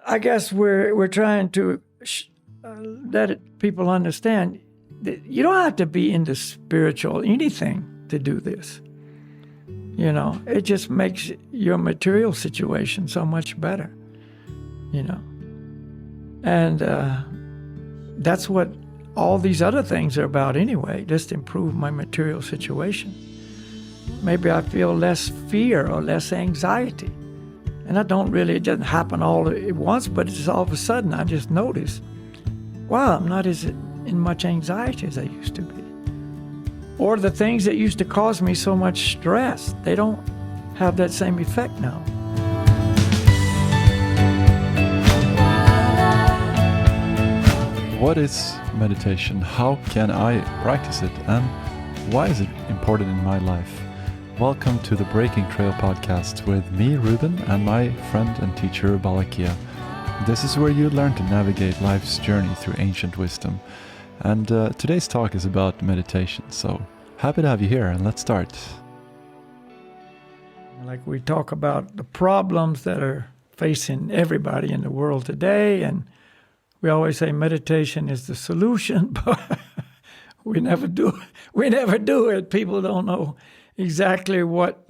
I guess we're trying to let people understand that you don't have to be into spiritual anything to do this. You know, it just makes your material situation so much better, you know. And that's what all these other things are about anyway, just improve my material situation. Maybe I feel less fear or less anxiety. And it doesn't happen all at once, but it's all of a sudden I just notice, wow, I'm not as in much anxiety as I used to be. Or the things that used to cause me so much stress, they don't have that same effect now. What is meditation? How can I practice it? And why is it important in my life? Welcome to the Breaking Trail podcast with me, Ruben, and my friend and teacher, Balakia. This is where you learn to navigate life's journey through ancient wisdom. And today's talk is about meditation. So happy to have you here, and let's start. Like we talk about the problems that are facing everybody in the world today, and we always say meditation is the solution, but we never do it. People don't know exactly what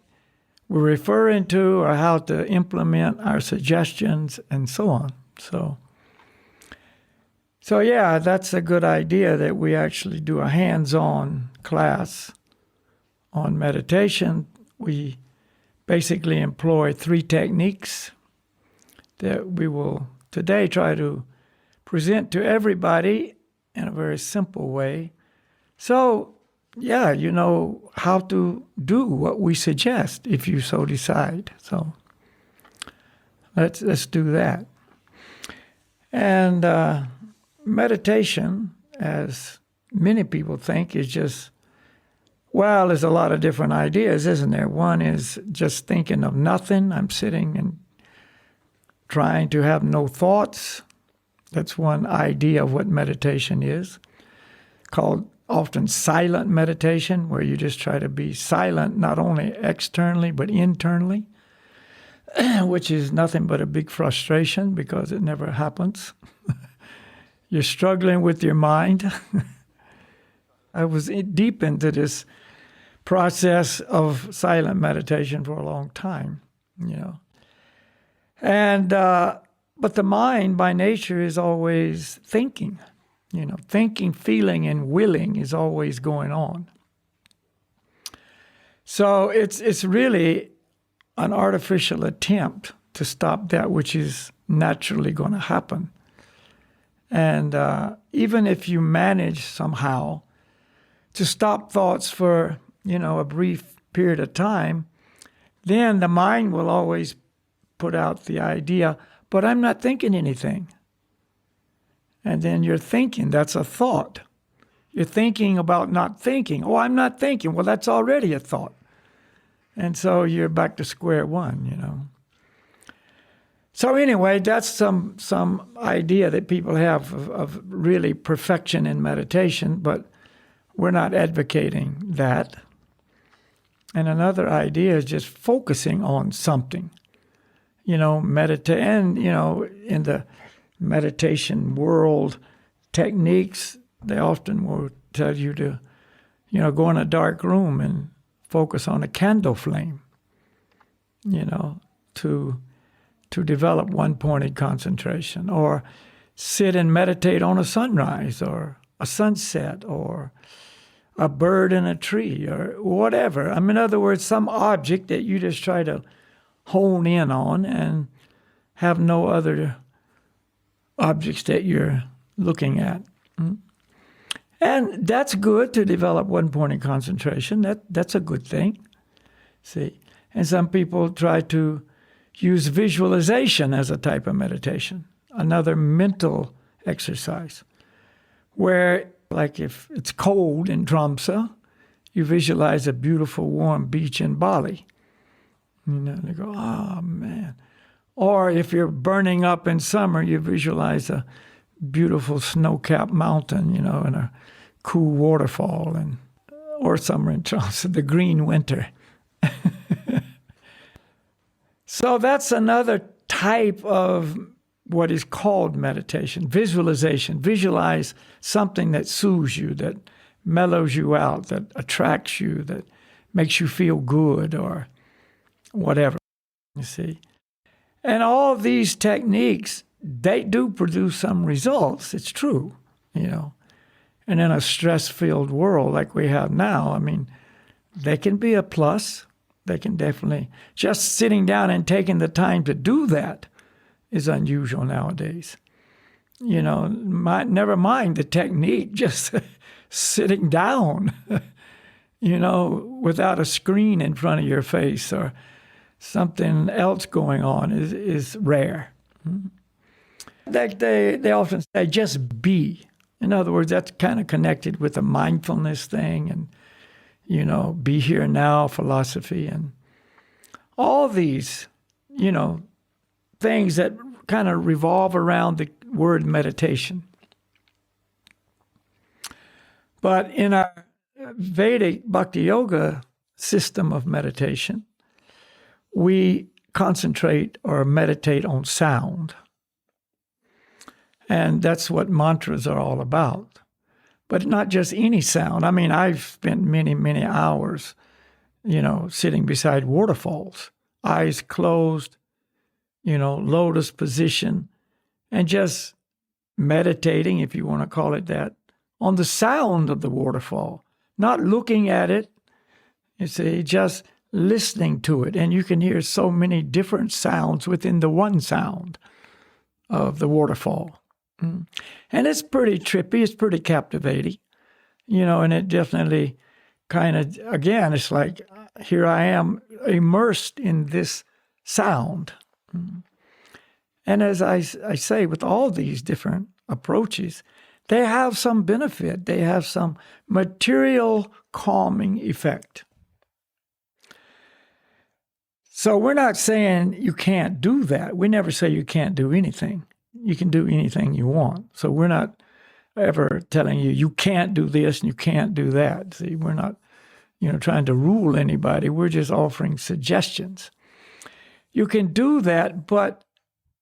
we're referring to or how to implement our suggestions and so on. So yeah, that's a good idea that we actually do a hands-on class on meditation. We basically employ 3 techniques that we will today try to present to everybody in a very simple way. So yeah, you know how to do what we suggest if you so decide. So let's do that. And meditation, as many people think, is just, well, there's a lot of different ideas, isn't there? One is just thinking of nothing. I'm sitting and trying to have no thoughts. That's one idea of what meditation is, called often silent meditation, where you just try to be silent, not only externally, but internally, which is nothing but a big frustration because it never happens. You're struggling with your mind. I was deep into this process of silent meditation for a long time, you know. And, but the mind by nature is always thinking. You know, thinking, feeling, and willing is always going on. So it's really an artificial attempt to stop that which is naturally going to happen. And even if you manage somehow to stop thoughts for, you know, a brief period of time, then the mind will always put out the idea, but I'm not thinking anything. And then you're thinking, that's a thought. You're thinking about not thinking. Oh, I'm not thinking. Well, that's already a thought. And so you're back to square one, you know. So anyway, that's some idea that people have of really perfection in meditation, but we're not advocating that. And another idea is just focusing on something. You know, meditate, and, you know, in the meditation world techniques, they often will tell you to, you know, go in a dark room and focus on a candle flame, you know, to develop one-pointed concentration, or sit and meditate on a sunrise or a sunset or a bird in a tree or whatever. I mean, in other words, some object that you just try to hone in on and have no other objects that you're looking at. And that's good to develop one-pointed concentration. That's a good thing. See? And some people try to use visualization as a type of meditation, another mental exercise, where, like if it's cold in Tromsø, you visualize a beautiful warm beach in Bali. You know, they go, oh, man. Or if you're burning up in summer, you visualize a beautiful snow-capped mountain, you know, and a cool waterfall, or summer in Tromsø, the green winter. So that's another type of what is called meditation, visualization. Visualize something that soothes you, that mellows you out, that attracts you, that makes you feel good or whatever, you see. And all of these techniques, they do produce some results. It's true, you know. And in a stress-filled world like we have now, I mean, they can be a plus. They can definitely, just sitting down and taking the time to do that is unusual nowadays. You know, never mind the technique, just sitting down, you know, without a screen in front of your face or something else going on is rare. They often say, just be. In other words, that's kind of connected with the mindfulness thing and, you know, be here now philosophy and all these, you know, things that kind of revolve around the word meditation. But in our Vedic Bhakti Yoga system of meditation, we concentrate or meditate on sound. And that's what mantras are all about. But not just any sound. I mean, I've spent many, many hours, you know, sitting beside waterfalls, eyes closed, you know, lotus position, and just meditating, if you want to call it that, on the sound of the waterfall, not looking at it, you see, just listening to it. And you can hear so many different sounds within the one sound of the waterfall. And it's pretty trippy, it's pretty captivating, you know, and it definitely kind of, again, it's like, here I am immersed in this sound. And as I say, with all these different approaches, they have some benefit. They have some material calming effect. So we're not saying you can't do that. We never say you can't do anything. You can do anything you want. So we're not ever telling you, you can't do this and you can't do that. See, we're not, you know, trying to rule anybody. We're just offering suggestions. You can do that, but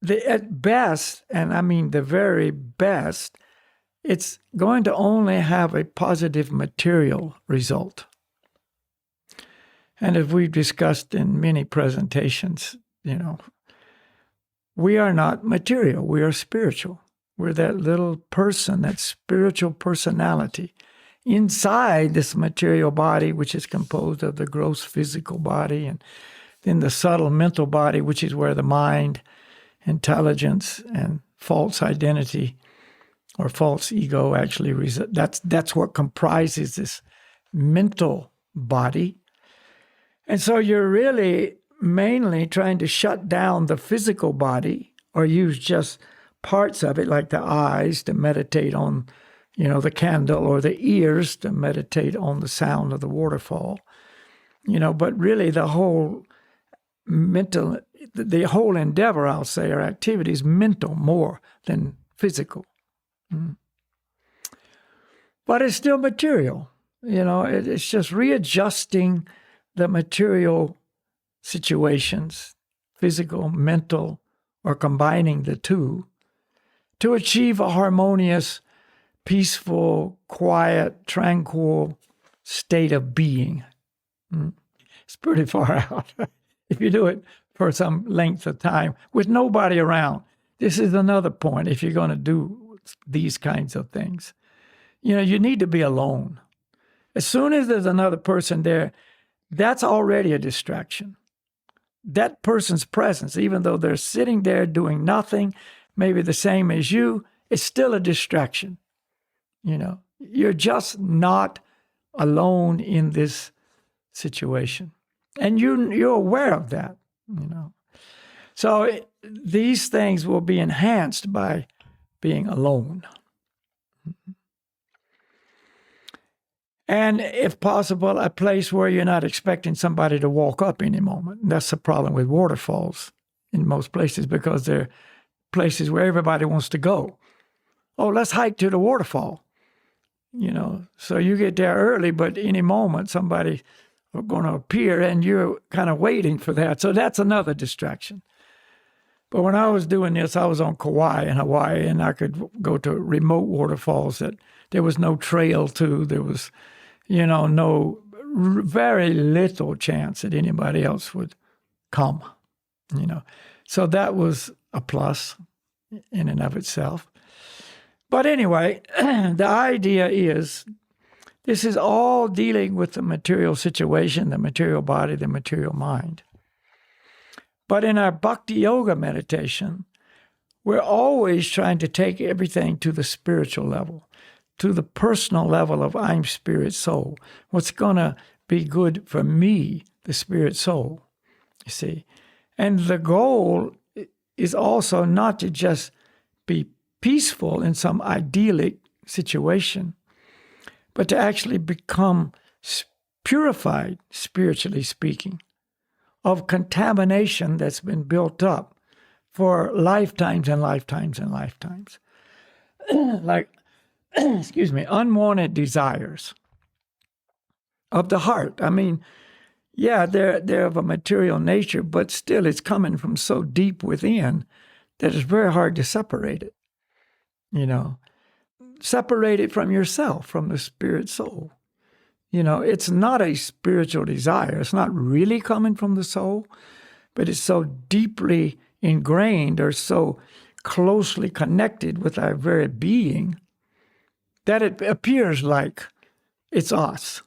at best, and I mean the very best, it's going to only have a positive material result. And as we've discussed in many presentations, you know, we are not material, we are spiritual. We're that little person, that spiritual personality inside this material body, which is composed of the gross physical body and then the subtle mental body, which is where the mind, intelligence, and false identity or false ego actually reside. That's what comprises this mental body. And so you're really mainly trying to shut down the physical body or use just parts of it, like the eyes to meditate on, you know, the candle, or the ears to meditate on the sound of the waterfall. You know, but really the whole mental, the whole endeavor, I'll say, or activity is mental more than physical. But it's still material. You know, it's just readjusting the material situations, physical, mental, or combining the two, to achieve a harmonious, peaceful, quiet, tranquil state of being. It's pretty far out if you do it for some length of time with nobody around. This is another point if you're going to do these kinds of things. You know, you need to be alone. As soon as there's another person there, that's already a distraction. That person's presence, even though they're sitting there doing nothing, maybe the same as you, it's still a distraction. You know, you're just not alone in this situation. And you're aware of that, you know. So these things will be enhanced by being alone. And if possible, a place where you're not expecting somebody to walk up any moment. And that's the problem with waterfalls in most places, because they're places where everybody wants to go. Oh, let's hike to the waterfall. You know, so you get there early, but any moment somebody is going to appear and you're kind of waiting for that. So that's another distraction. But when I was doing this, I was on Kauai in Hawaii, and I could go to remote waterfalls that there was no trail to. There was, very little chance that anybody else would come, So that was a plus in and of itself. But anyway, the idea is this is all dealing with the material situation, the material body, the material mind. But in our bhakti yoga meditation, we're always trying to take everything to the spiritual level, to the personal level of I'm spirit soul. What's going to be good for me, the spirit soul, you see. And the goal is also not to just be peaceful in some idyllic situation, but to actually become purified, spiritually speaking, of contamination that's been built up for lifetimes and lifetimes and lifetimes. Like, unwanted desires of the heart. I mean, yeah, they're of a material nature, but still it's coming from so deep within that it's very hard to separate it. Separate it from yourself, from the spirit soul. It's not a spiritual desire. It's not really coming from the soul, but it's so deeply ingrained or so closely connected with our very being that it appears like it's us.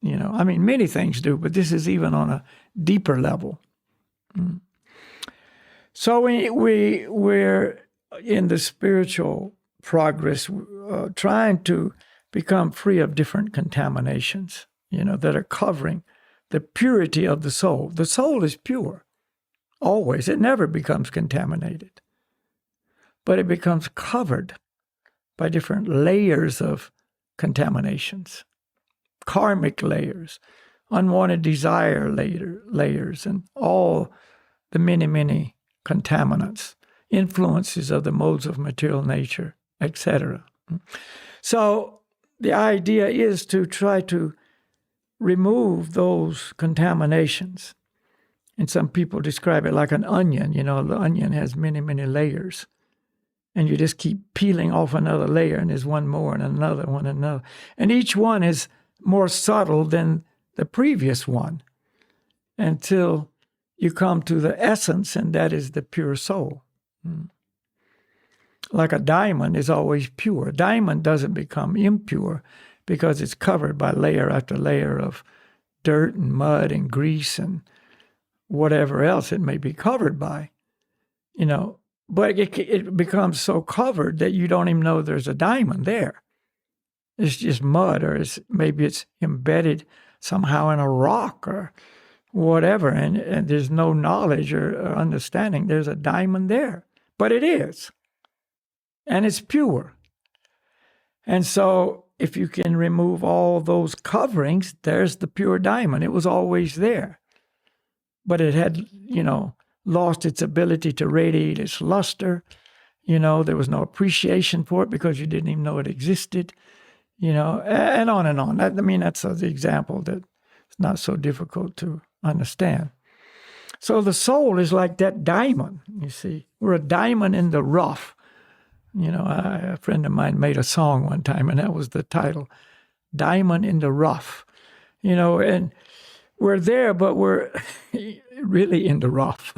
Many things do, but this is even on a deeper level. So we're in the spiritual progress, trying to become free of different contaminations, that are covering the purity of the soul. The soul is pure, always. It never becomes contaminated. But it becomes covered by different layers of contaminations, karmic layers, unwanted desire layers, and all the many, many contaminants, influences of the modes of material nature, etc. So the idea is to try to remove those contaminations. And some people describe it like an onion. The onion has many, many layers. And you just keep peeling off another layer, and there's one more and another one and another. And each one is more subtle than the previous one until you come to the essence, and that is the pure soul. Like a diamond is always pure. A diamond doesn't become impure because it's covered by layer after layer of dirt and mud and grease and whatever else it may be covered by, But it becomes so covered that you don't even know there's a diamond there. It's just mud, or maybe it's embedded somehow in a rock or whatever, and there's no knowledge or understanding there's a diamond there. But it is. And it's pure. And so if you can remove all those coverings, there's the pure diamond. It was always there. But it had, lost its ability to radiate its luster. There was no appreciation for it because you didn't even know it existed, and on and on. That's the example that it's not so difficult to understand. So the soul is like that diamond, you see. We're a diamond in the rough. A friend of mine made a song one time, and that was the title, Diamond in the Rough. And we're there, but we're really in the rough.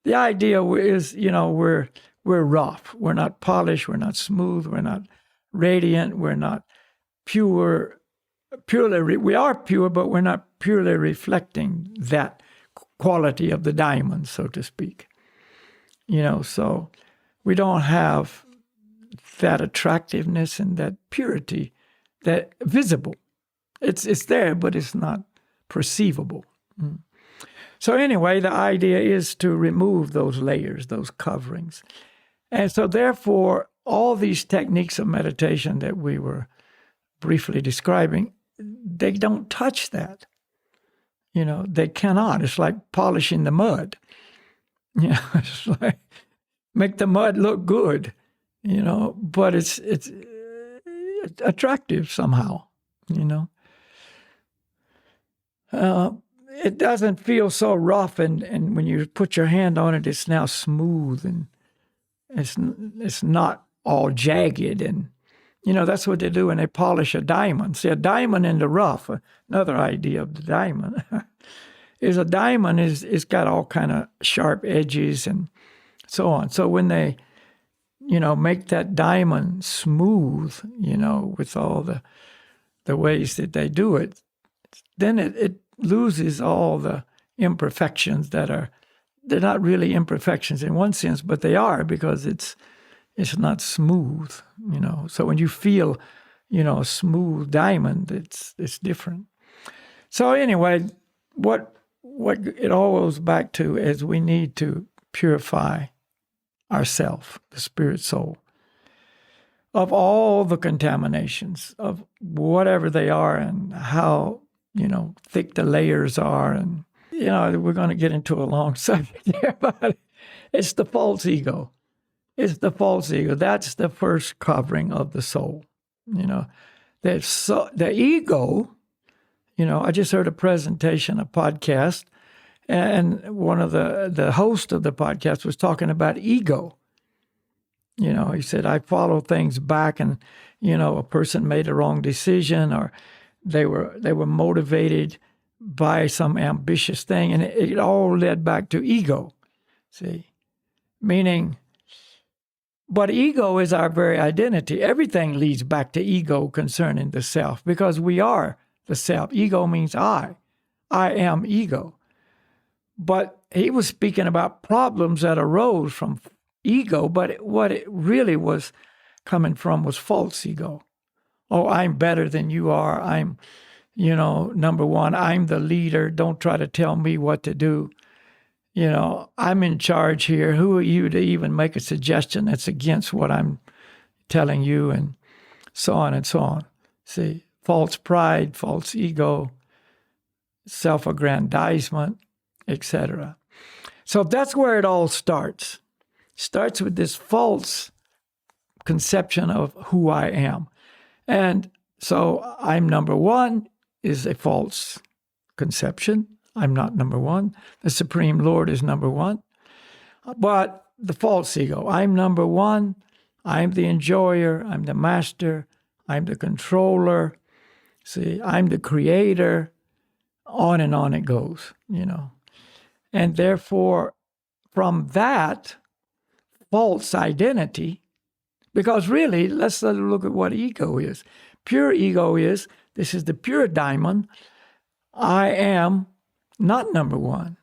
The idea is, we're rough. We're not polished. We're not smooth. We're not radiant. We're not pure. We are pure, but we're not purely reflecting that quality of the diamond, so to speak. So we don't have that attractiveness and that purity, that visible. It's there, but it's not perceivable. So anyway, the idea is to remove those layers, those coverings. And so therefore, all these techniques of meditation that we were briefly describing, they don't touch that. They cannot. It's like polishing the mud. It's like make the mud look good, but it's attractive somehow, it doesn't feel so rough, and when you put your hand on it, it's now smooth, and it's not all jagged. And, that's what they do when they polish a diamond. See, a diamond in the rough, another idea of the diamond, is a diamond it's got all kind of sharp edges and so on. So when they, make that diamond smooth, with all the ways that they do it, then it loses all the imperfections they're not really imperfections in one sense, but they are, because it's not smooth, So when you feel, a smooth diamond, it's different. So anyway, what it all goes back to is we need to purify ourselves, the spirit soul, of all the contaminations, of whatever they are, and how, thick the layers are. And, we're going to get into a long subject here, but it's the false ego. It's the false ego. That's the first covering of the soul. The ego, I just heard a presentation, a podcast, and one of the host of the podcast was talking about ego. He said, I follow things back, and, a person made a wrong decision, or they were motivated by some ambitious thing, and it all led back to ego. See, meaning, but ego is our very identity. Everything leads back to ego concerning the self, because we are the self. Ego means I. I am ego. But he was speaking about problems that arose from ego, but what it really was coming from was false ego. Oh, I'm better than you are. I'm, number one, I'm the leader. Don't try to tell me what to do. I'm in charge here. Who are you to even make a suggestion that's against what I'm telling you, and so on and so on. See, false pride, false ego, self-aggrandizement, etc. So that's where it all starts. Starts with this false conception of who I am. And so I'm number one is a false conception. I'm not number one. The Supreme Lord is number one. But the false ego, I'm number one. I'm the enjoyer. I'm the master. I'm the controller. See, I'm the creator. On and on it goes, And therefore, from that false identity, because really, let's look at what ego is. Pure ego is, this is the pure diamond. I am not number one.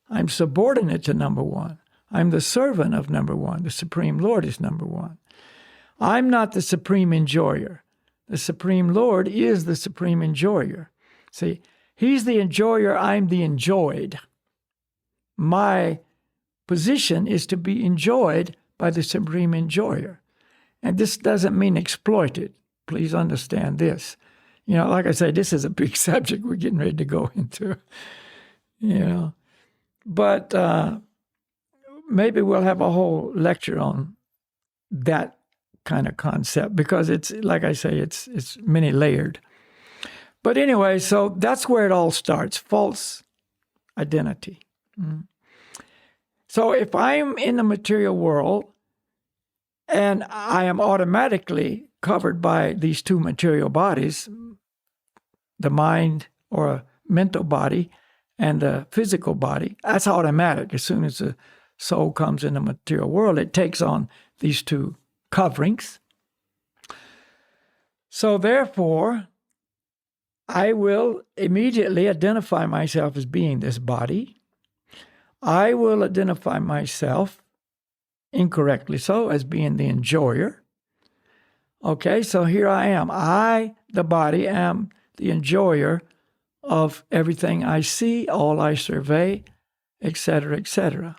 I'm subordinate to number one. I'm the servant of number one. The Supreme Lord is number one. I'm not the supreme enjoyer. The Supreme Lord is the supreme enjoyer. See, He's the enjoyer, I'm the enjoyed. My position is to be enjoyed by the supreme enjoyer. And this doesn't mean exploited. Please understand this. Like I say, this is a big subject we're getting ready to go into. But maybe we'll have a whole lecture on that kind of concept, because it's, like I say, it's many layered. But anyway, so that's where it all starts, false identity. So if I'm in the material world and I am automatically covered by these two material bodies, the mind or mental body and the physical body, that's automatic. As soon as the soul comes in the material world, it takes on these two coverings. So therefore, I will immediately identify myself as being this body. I will identify myself, incorrectly so, as being the enjoyer. Okay, so here I am. I, the body, am the enjoyer of everything I see, all I survey, etc., etc.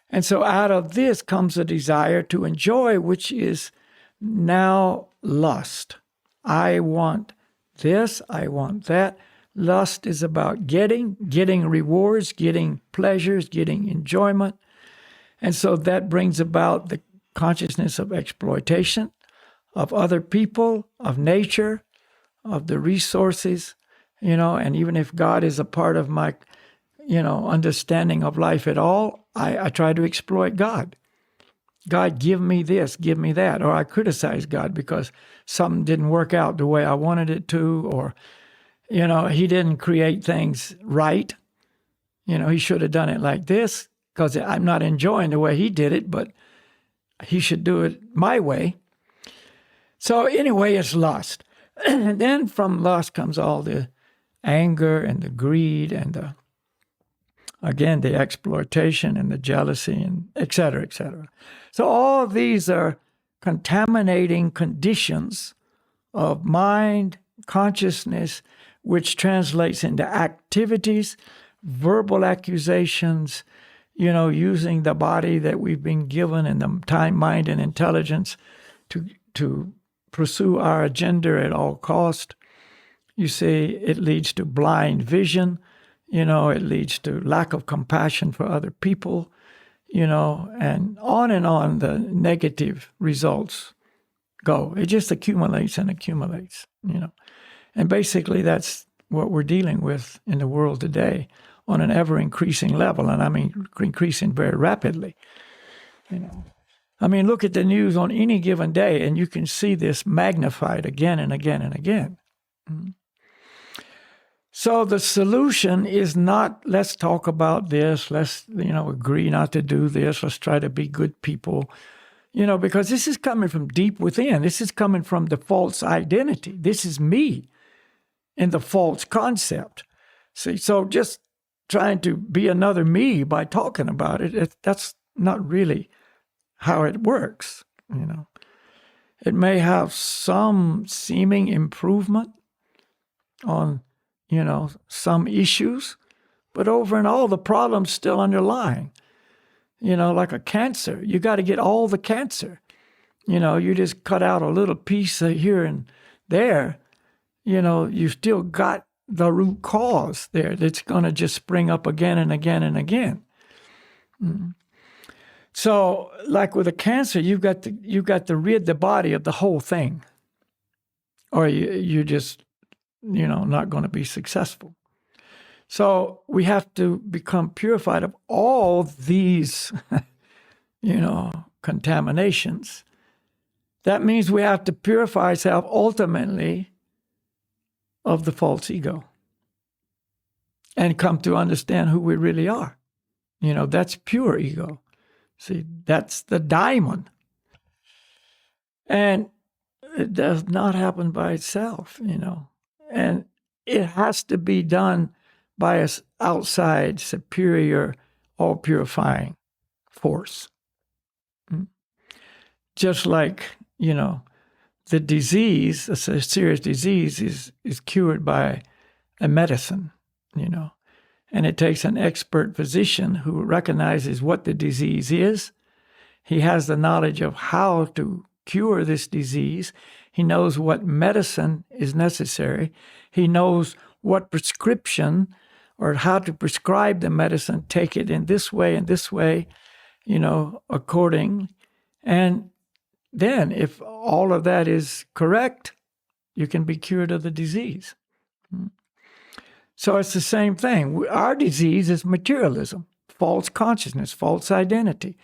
And so out of this comes a desire to enjoy, which is now lust. I want this, I want that. Lust is about getting rewards, getting pleasures, getting enjoyment. And so that brings about the consciousness of exploitation of other people, of nature, of the resources, and even if God is a part of my understanding of life at all, I try to exploit God. God, give me this, give me that. Or I criticize God because something didn't work out the way I wanted it to, or, he didn't create things right. He should have done it like this because I'm not enjoying the way he did it, but he should do it my way. So anyway, it's lust. And then from lust comes all the anger and the greed and the exploitation and the jealousy and et cetera, et cetera. So all of these are contaminating conditions of mind, consciousness, which translates into activities, verbal accusations, using the body that we've been given and the time, mind, and intelligence to pursue our agenda at all cost. You see, it leads to blind vision. It leads to lack of compassion for other people, and on the negative results go. It just accumulates and accumulates, And basically that's what we're dealing with in the world today on an ever-increasing level, and I mean increasing very rapidly, look at the news on any given day, and you can see this magnified again and again and again. So the solution is not, let's talk about this, let's, agree not to do this, let's try to be good people, because this is coming from deep within. This is coming from the false identity. This is me in the false concept. See, so just trying to be another me by talking about it, that's not really how it works, It may have some seeming improvement on some issues, but over and all, the problem's still underlying. Like a cancer, you got to get all the cancer. You just cut out a little piece here and there, you still got the root cause there that's going to just spring up again and again and again. So, like with a cancer, you've got to rid the body of the whole thing, or you just not going to be successful. So we have to become purified of all these, contaminations. That means we have to purify ourselves ultimately of the false ego and come to understand who we really are. That's pure ego. See, that's the diamond. And it does not happen by itself, And it has to be done by an outside, superior, all-purifying force. Just like, the disease, a serious disease, is cured by a medicine, And it takes an expert physician who recognizes what the disease is. He has the knowledge of how to cure this disease. He knows what medicine is necessary. He knows what prescription or how to prescribe the medicine, take it in this way and this way, according. And then if all of that is correct, you can be cured of the disease. So it's the same thing. Our disease is materialism, false consciousness, false identity,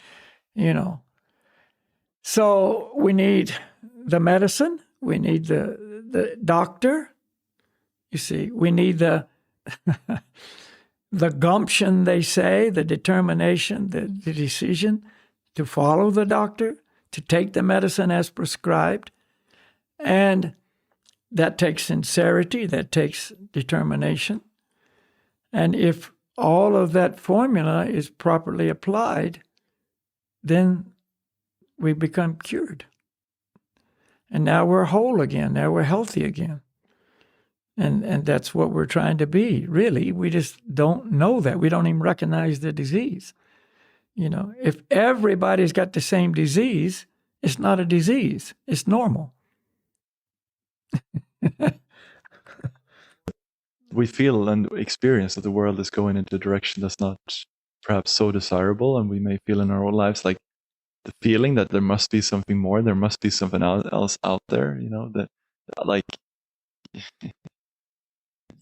So we need the medicine, we need the doctor, you see, we need the gumption, they say, the determination, the decision to follow the doctor, to take the medicine as prescribed. And that takes sincerity, that takes determination. And if all of that formula is properly applied, then we become cured. And now we're whole again. Now we're healthy again. And that's what we're trying to be, really. We just don't know that. We don't even recognize the disease. If everybody's got the same disease, it's not a disease. It's normal. We feel and experience that the world is going into a direction that's not perhaps so desirable, and we may feel in our own lives like the feeling that there must be something more, there must be something else out there, that like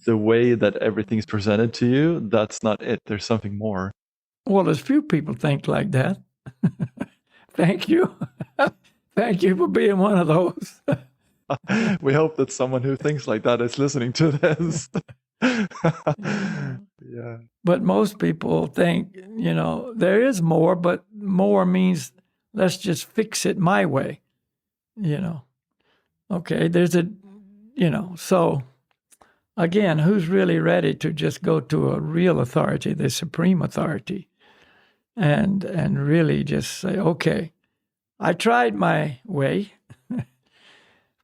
the way that everything's presented to you, that's not it. There's something more. Well, there's few people think like that. Thank you. Thank you for being one of those. We hope that someone who thinks like that is listening to this. Yeah. But most people think, there is more, but more means let's just fix it my way. Okay, so again, who's really ready to just go to a real authority, the supreme authority, and really just say, okay, I tried my way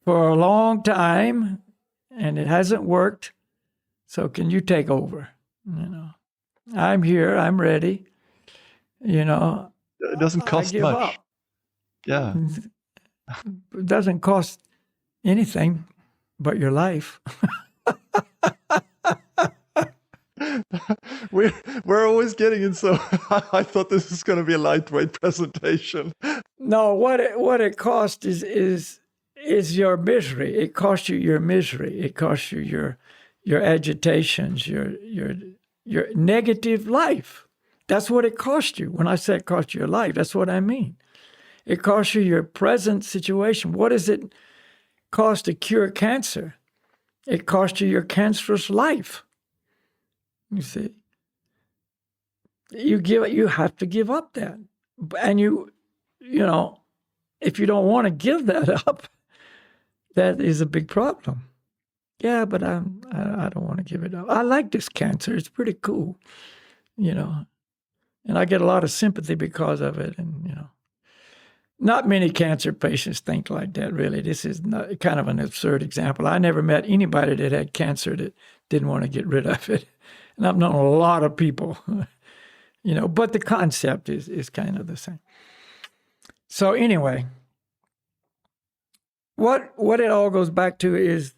for a long time, and it hasn't worked, so can you take over? I'm here, I'm ready. It doesn't cost much. Up. Yeah. It doesn't cost anything but your life. We're always getting in, so I thought this was going to be a lightweight presentation. No, what it costs is your misery. It costs you your misery. It costs you your agitations, your negative life. That's what it costs you. When I say it costs you your life, that's what I mean. It costs you your present situation. What does it cost to cure cancer? It costs you your cancerous life. You see, you have to give up that, and if you don't want to give that up, that is a big problem. Yeah, but I don't want to give it up. I like this cancer; it's pretty cool, and I get a lot of sympathy because of it, and not many cancer patients think like that. Really, this is kind of an absurd example. I never met anybody that had cancer that didn't want to get rid of it. And I've known a lot of people, but the concept is kind of the same. So anyway, what it all goes back to is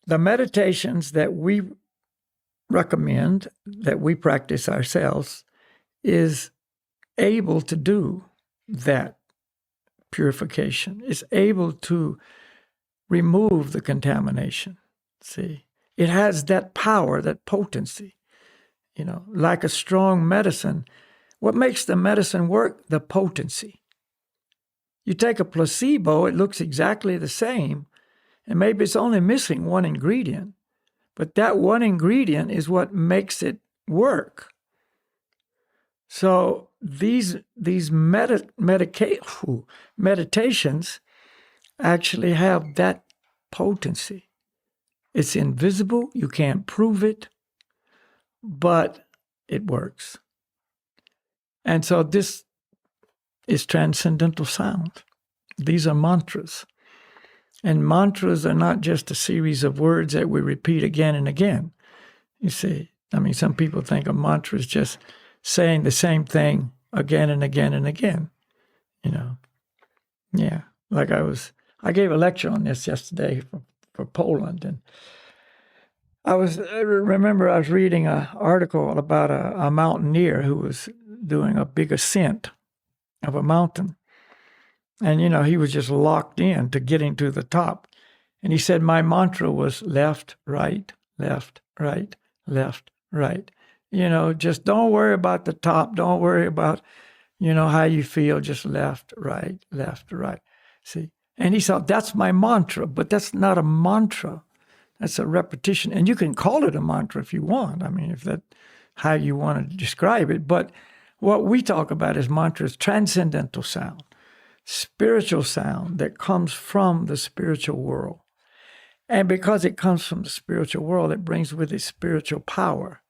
the meditations that we recommend, that we practice ourselves, is able to do that purification. It's able to remove the contamination, see? It has that power, that potency, like a strong medicine. What makes the medicine work? The potency. You take a placebo, it looks exactly the same, and maybe it's only missing one ingredient, but that one ingredient is what makes it work. So these meditations actually have that potency. It's invisible, you can't prove it, but it works. And so this is transcendental sound. These are mantras. And mantras are not just a series of words that we repeat again and again. You see, some people think a mantra is just saying the same thing again and again and again. Yeah, like I gave a lecture on this yesterday for Poland, and I remember I was reading an article about a mountaineer who was doing a big ascent of a mountain, and he was just locked in to getting to the top, and he said my mantra was left, right, left, right, left, right. Just don't worry about the top, don't worry about how you feel, just left, right, see. And he thought, that's my mantra, but that's not a mantra. That's a repetition. And you can call it a mantra if you want. If that's how you want to describe it. But what we talk about as mantras, transcendental sound, spiritual sound that comes from the spiritual world. And because it comes from the spiritual world, it brings with it spiritual power.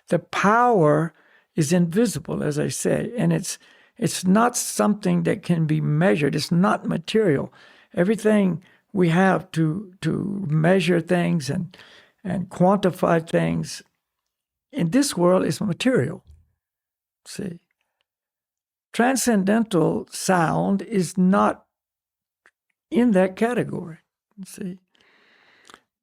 The power is invisible, as I say, and it's not something that can be measured. It's not material. Everything we have to measure things and quantify things in this world is material. See, transcendental sound is not in that category. See,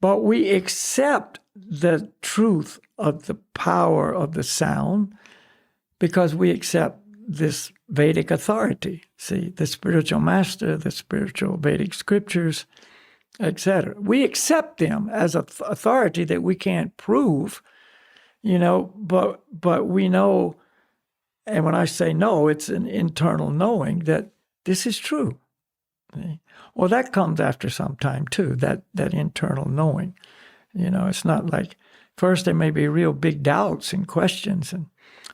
but we accept the truth of the power of the sound because we accept this Vedic authority. See, the spiritual master, the spiritual Vedic scriptures, etc. We accept them as an authority that we can't prove, but we know, and when I say no, it's an internal knowing that this is true. Well, that comes after some time too, that internal knowing. It's not like first there may be real big doubts and questions and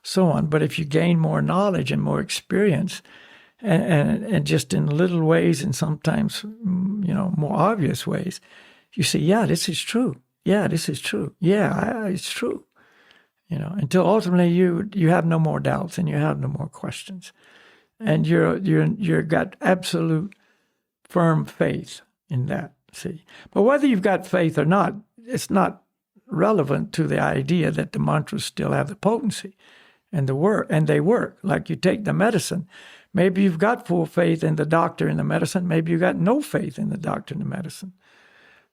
so on, but if you gain more knowledge and more experience, and just in little ways and sometimes, more obvious ways, you say, yeah, this is true. Yeah, this is true. Yeah, it's true. Until ultimately you have no more doubts and you have no more questions, and you're got absolute firm faith in that. See, but whether you've got faith or not, it's not relevant to the idea that the mantras still have the potency and they work. Like you take the medicine. Maybe you've got full faith in the doctor and the medicine. Maybe you've got no faith in the doctor and the medicine.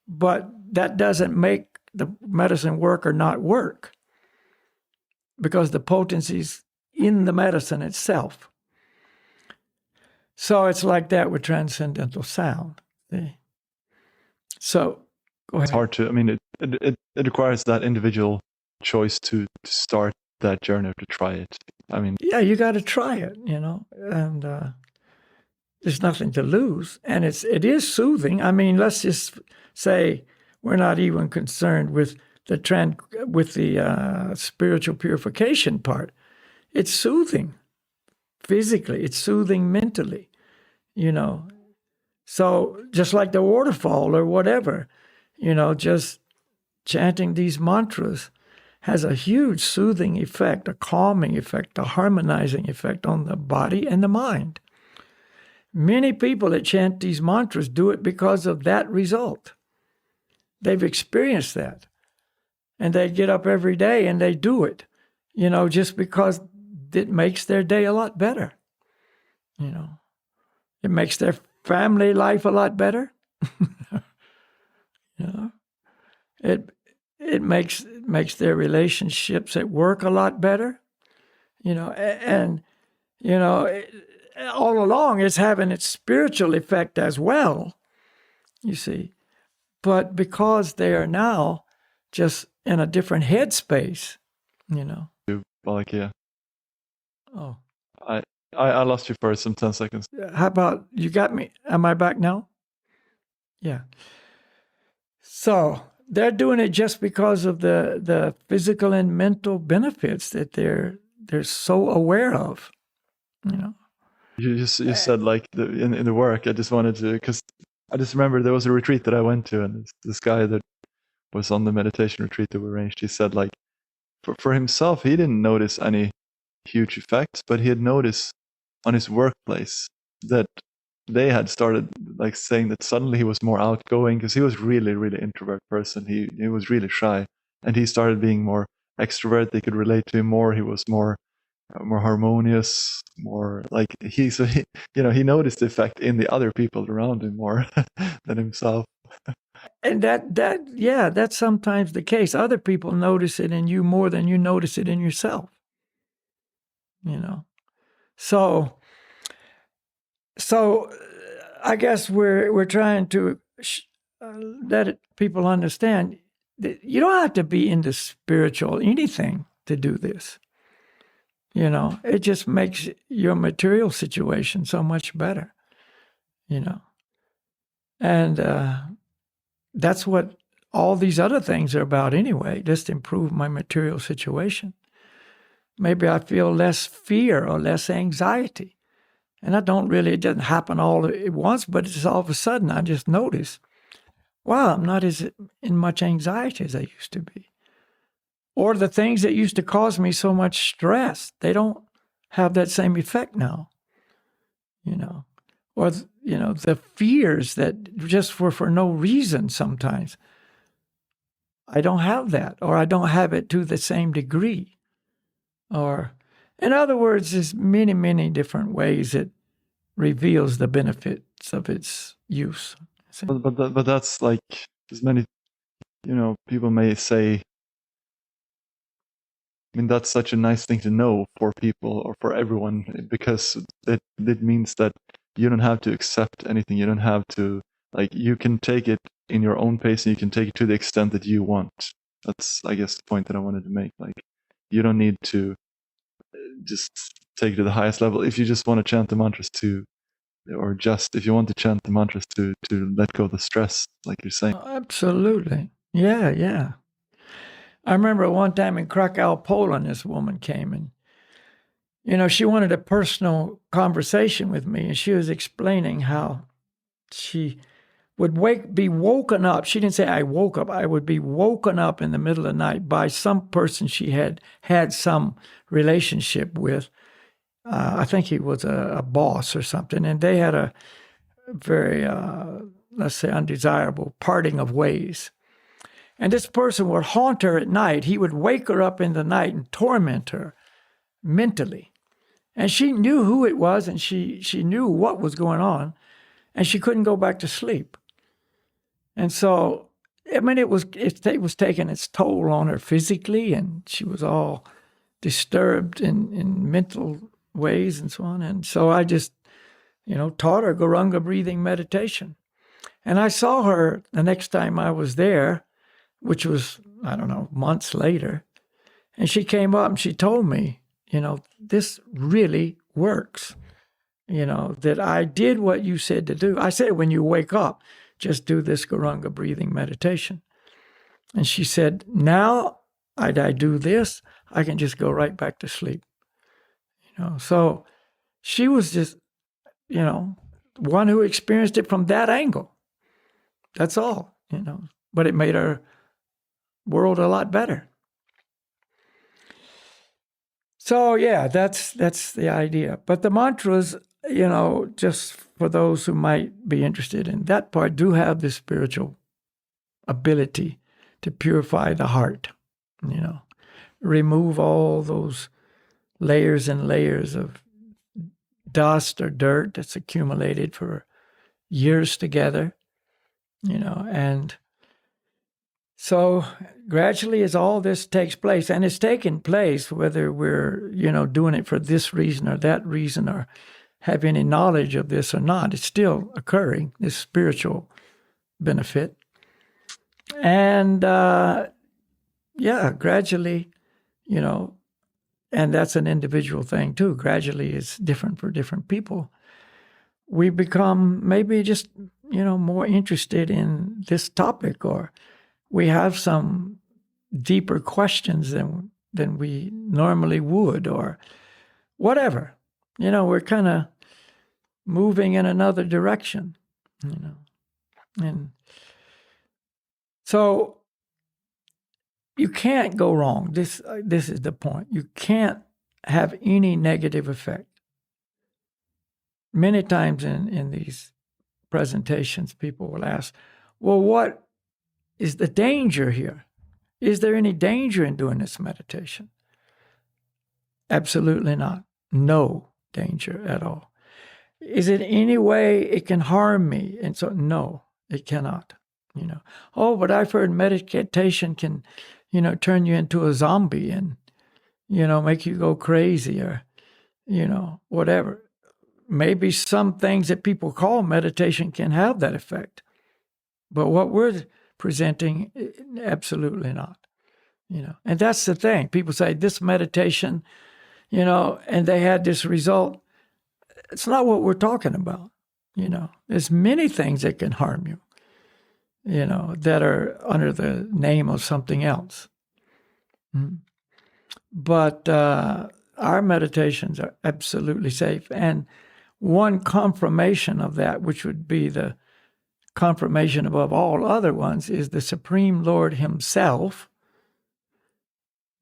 But that doesn't make the medicine work or not work, because the potency's in the medicine itself. So it's like that with transcendental sound. See? So go ahead. It's hard to, I mean, it requires that individual choice to start that journey, to try it. I mean, yeah, you got to try it, and there's nothing to lose. And it is soothing. I mean, let's just say we're not even concerned with the spiritual purification part. It's soothing physically. It's soothing mentally, So just like the waterfall or whatever, just chanting these mantras has a huge soothing effect, a calming effect, a harmonizing effect on the body and the mind. Many people that chant these mantras do it because of that result. They've experienced that. And they get up every day and they do it, just because it makes their day a lot better. It makes their family life a lot better. It makes their relationships at work a lot better. All along it's having its spiritual effect as well, you see. But because they are now just in a different headspace, like, yeah. Oh. I lost you for some 10 seconds. How about, you got me? Am I back now? Yeah. So they're doing it just because of the physical and mental benefits that they're so aware of, You said like in the work. I just wanted to, because I just remember there was a retreat that I went to, and this guy that was on the meditation retreat that we arranged, he said like for himself, he didn't notice any huge effects, but he had noticed on his workplace that they had started like saying that suddenly he was more outgoing, because he was really, really introvert person. He was really shy, and he started being more extrovert. They could relate to him more. He was more harmonious, more like he noticed the effect in the other people around him more than himself. And that's sometimes the case. Other people notice it in you more than you notice it in yourself. So I guess we're trying to let people understand that you don't have to be into spiritual anything to do this. It just makes your material situation so much better. And that's what all these other things are about anyway, just improve my material situation. Maybe I feel less fear or less anxiety. And it doesn't happen all at once, but it's all of a sudden I just notice, wow, I'm not as in much anxiety as I used to be. Or the things that used to cause me so much stress, they don't have that same effect now. Or, the fears that just were for no reason sometimes. I don't have that, or I don't have it to the same degree. Or, in other words, there's many, many different ways it reveals the benefits of its use. But that's like, as many, people may say, I mean, that's such a nice thing to know for people or for everyone, because it means that you don't have to accept anything. You don't have to, like, you can take it in your own pace, and you can take it to the extent that you want. That's, I guess, the point that I wanted to make. Like, you don't need to just take it to the highest level. If you just want to chant the mantras or just if you want to chant the mantras to let go of the stress, like you're saying. Absolutely. Yeah, yeah. I remember one time in Krakow, Poland, this woman came and, she wanted a personal conversation with me, and she was explaining how she would be woken up. She didn't say I woke up. I would be woken up in the middle of the night by some person she had some relationship with. I think he was a boss or something, and they had a very, let's say, undesirable parting of ways. And this person would haunt her at night. He would wake her up in the night and torment her mentally. And she knew who it was, and she knew what was going on, and she couldn't go back to sleep. And so, I mean, it was taking its toll on her physically, and she was all disturbed in mental ways and so on. And so I just, taught her Gauranga breathing meditation. And I saw her the next time I was there, which was, I don't know, months later. And she came up and she told me, this really works. That I did what you said to do. I said, when you wake up, just do this Gauranga breathing meditation. And she said, now I do this, I can just go right back to sleep. So she was just, one who experienced it from that angle. That's all, But it made our world a lot better. So yeah, that's the idea. But the mantras, just for those who might be interested in that part, do have this spiritual ability to purify the heart, remove all those layers and layers of dust or dirt that's accumulated for years together, and so gradually as all this takes place, and it's taking place whether we're, doing it for this reason or that reason or have any knowledge of this or not, it's still occurring, this spiritual benefit. And gradually, and that's an individual thing too. Gradually it's different for different people. We become maybe just, more interested in this topic, or we have some deeper questions than we normally would, or whatever. We're kind of moving in another direction, And so you can't go wrong. This is the point. You can't have any negative effect. Many times in these presentations, people will ask, well, what is the danger here? Is there any danger in doing this meditation? Absolutely not. No danger at all. Is it any way it can harm me? And so, no, it cannot. Oh, but I've heard meditation can, turn you into a zombie and, make you go crazy or, whatever. Maybe some things that people call meditation can have that effect. But what we're presenting, absolutely not. And that's the thing. People say this meditation, and they had this result. It's not what we're talking about. There's many things that can harm you, that are under the name of something else. But our meditations are absolutely safe. And one confirmation of that, which would be the confirmation above all other ones, is the Supreme Lord himself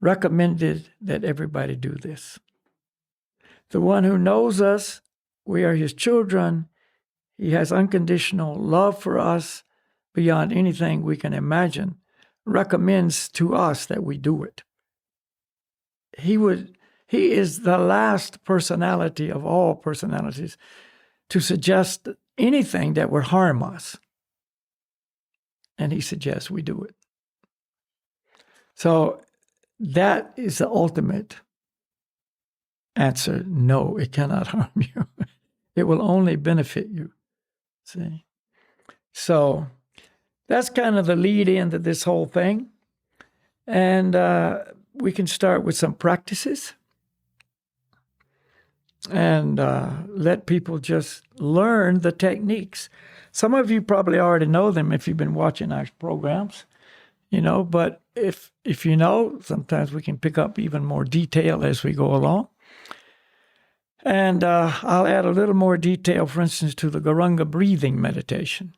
recommended that everybody do this. The one who knows us, we are his children, he has unconditional love for us beyond anything we can imagine, recommends to us that we do it. He is the last personality of all personalities to suggest anything that would harm us. And he suggests we do it. So that is the ultimate answer. No, it cannot harm you. It will only benefit you. See? So that's kind of the lead into this whole thing. And we can start with some practices and let people just learn the techniques. Some of you probably already know them if you've been watching our programs, but if you know, sometimes we can pick up even more detail as we go along. And I'll add a little more detail, for instance, to the Gauranga breathing meditation.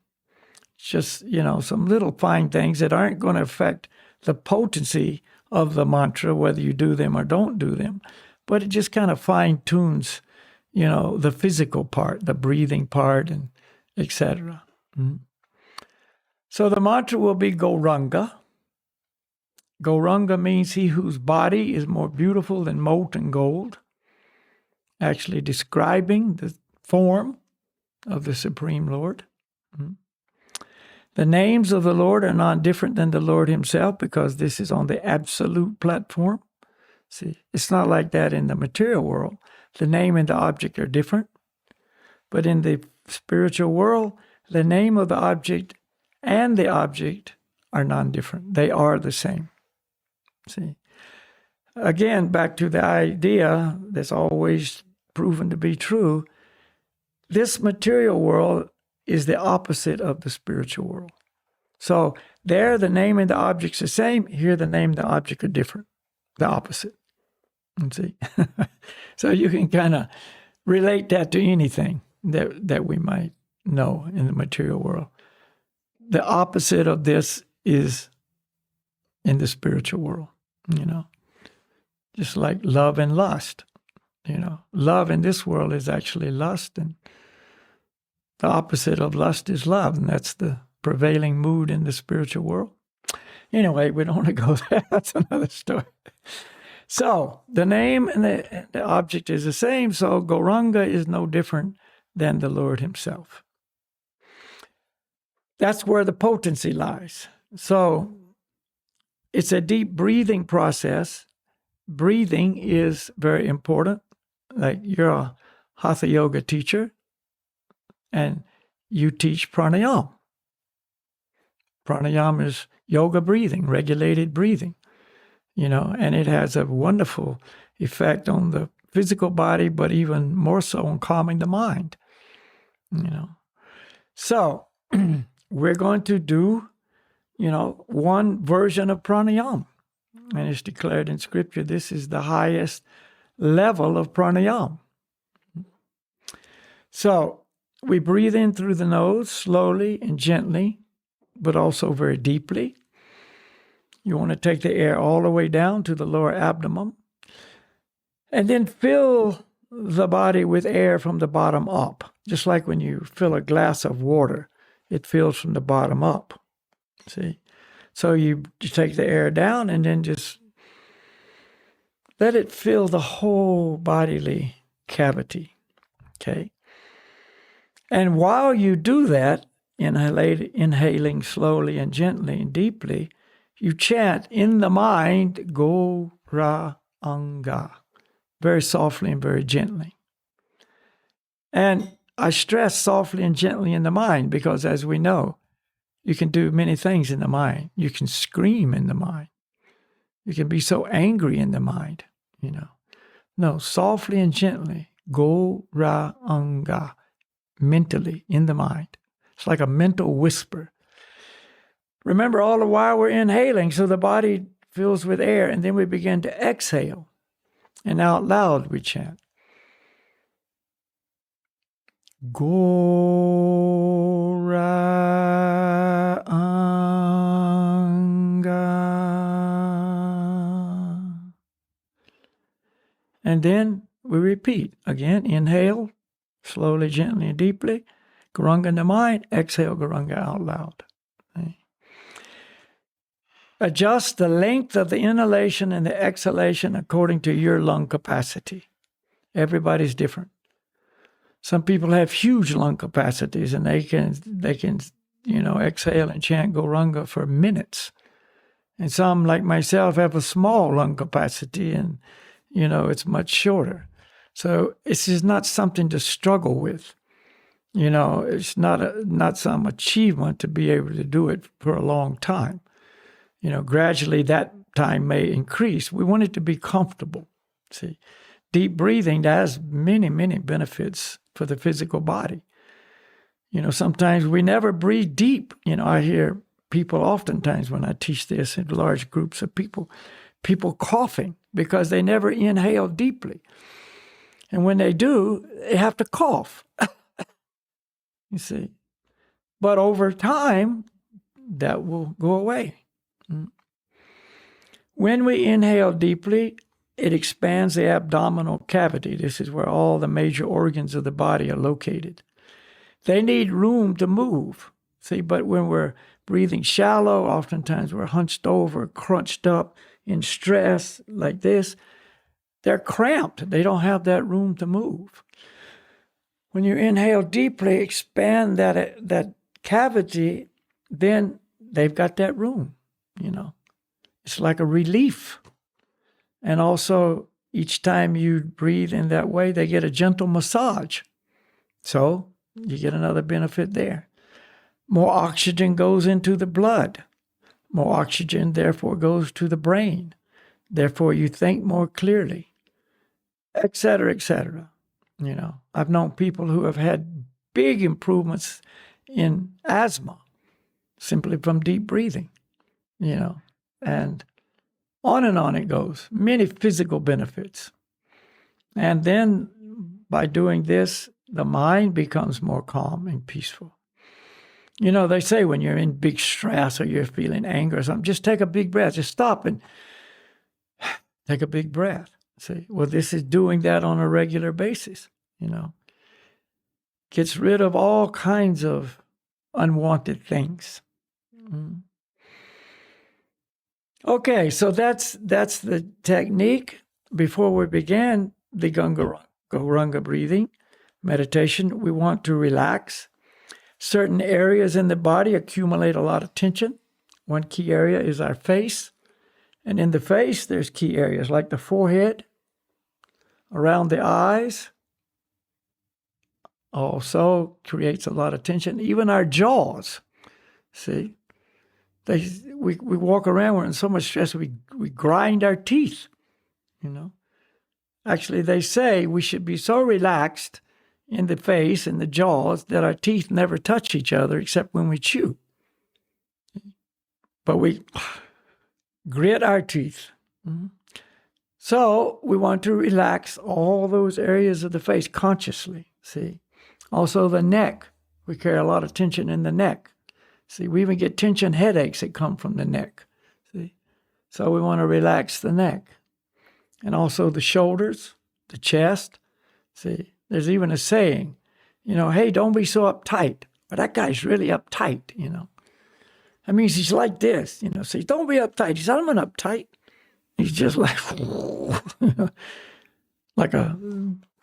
Just, some little fine things that aren't going to affect the potency of the mantra, whether you do them or don't do them. But it just kind of fine-tunes, the physical part, the breathing part, and etc. So the mantra will be Gauranga. Gauranga means he whose body is more beautiful than molten gold, actually describing the form of the Supreme Lord. The names of the Lord are not different than the Lord himself, because this is on the absolute platform. See, it's not like that in the material world. The name and the object are different. But in the spiritual world, the name of the object and the object are non-different. They are the same. See, again, back to the idea that's always proven to be true. This material world is the opposite of the spiritual world. So there, the name and the object's the same. Here, the name and the object are different, the opposite. And see, so you can kind of relate that to anything that we might know in the material world. The opposite of this is in the spiritual world. Just like love and lust. Love in this world is actually lust, and the opposite of lust is love, and that's the prevailing mood in the spiritual world. Anyway, we don't want to go there. That's another story. So the name and the object is the same, so Gauranga is no different than the Lord himself. That's where the potency lies. So it's a deep breathing process. Breathing is very important. Like, you're a Hatha Yoga teacher, and you teach pranayama. Pranayama is yoga breathing, regulated breathing, and it has a wonderful effect on the physical body, but even more so on calming the mind, So we're going to do, one version of pranayama. And it's declared in Scripture, this is the highest level of pranayama. So we breathe in through the nose, slowly and gently, but also very deeply. You want to take the air all the way down to the lower abdomen, and then fill the body with air from the bottom up. Just like when you fill a glass of water, it fills from the bottom up. See? So you take the air down and then just let it fill the whole bodily cavity, okay? And while you do that, inhaling slowly and gently and deeply, you chant in the mind, Gauranga, very softly and very gently. And I stress softly and gently in the mind because, as we know, you can do many things in the mind. You can scream in the mind. You can be so angry in the mind, No, softly and gently, Gauranga, mentally in the mind. It's like a mental whisper. Remember, all the while we're inhaling, so the body fills with air, and then we begin to exhale. And out loud we chant, Gauranga. And then we repeat again. Inhale, slowly, gently, and deeply. Gauranga in the mind. Exhale, Gauranga out loud. Okay. Adjust the length of the inhalation and the exhalation according to your lung capacity. Everybody's different. Some people have huge lung capacities, and they can exhale and chant Gauranga for minutes. And some, like myself, have a small lung capacity, and it's much shorter. So it's just not something to struggle with. It's not some achievement to be able to do it for a long time. Gradually that time may increase. We want it to be comfortable. See, deep breathing has many, many benefits for the physical body. Sometimes we never breathe deep. I hear people oftentimes when I teach this in large groups of people coughing because they never inhale deeply. And when they do, they have to cough. You see. But over time, that will go away. When we inhale deeply, it expands the abdominal cavity. This is where all the major organs of the body are located. They need room to move. See, but when we're breathing shallow, oftentimes we're hunched over, crunched up, in stress like this, they're cramped. They don't have that room to move. When you inhale deeply, expand that cavity, then they've got that room, It's like a relief. And also, each time you breathe in that way, they get a gentle massage. So you get another benefit there. More oxygen goes into the blood. More oxygen, therefore, goes to the brain. Therefore, you think more clearly, et cetera, et cetera. I've known people who have had big improvements in asthma simply from deep breathing, and on it goes. Many physical benefits. And then by doing this, the mind becomes more calm and peaceful. They say when you're in big stress or you're feeling anger or something, just take a big breath. Just stop and take a big breath. See, well, this is doing that on a regular basis, Gets rid of all kinds of unwanted things. Okay, so that's the technique. Before we began the Gauranga breathing meditation, we want to relax. Certain areas in the body accumulate a lot of tension. One key area is our face. And in the face, there's key areas like the forehead, around the eyes. Also creates a lot of tension. Even our jaws. See? We walk around, we're in so much stress, we grind our teeth, Actually, they say we should be so relaxed in the face and the jaws that our teeth never touch each other except when we chew. But we grit our teeth. So we want to relax all those areas of the face consciously, see. Also the neck. We carry a lot of tension in the neck. See, we even get tension headaches that come from the neck. See, so we want to relax the neck. And also the shoulders, the chest. See, there's even a saying, hey, don't be so uptight. But that guy's really uptight, That means he's like this, See, don't be uptight. He said, I'm not uptight. He's just like, like a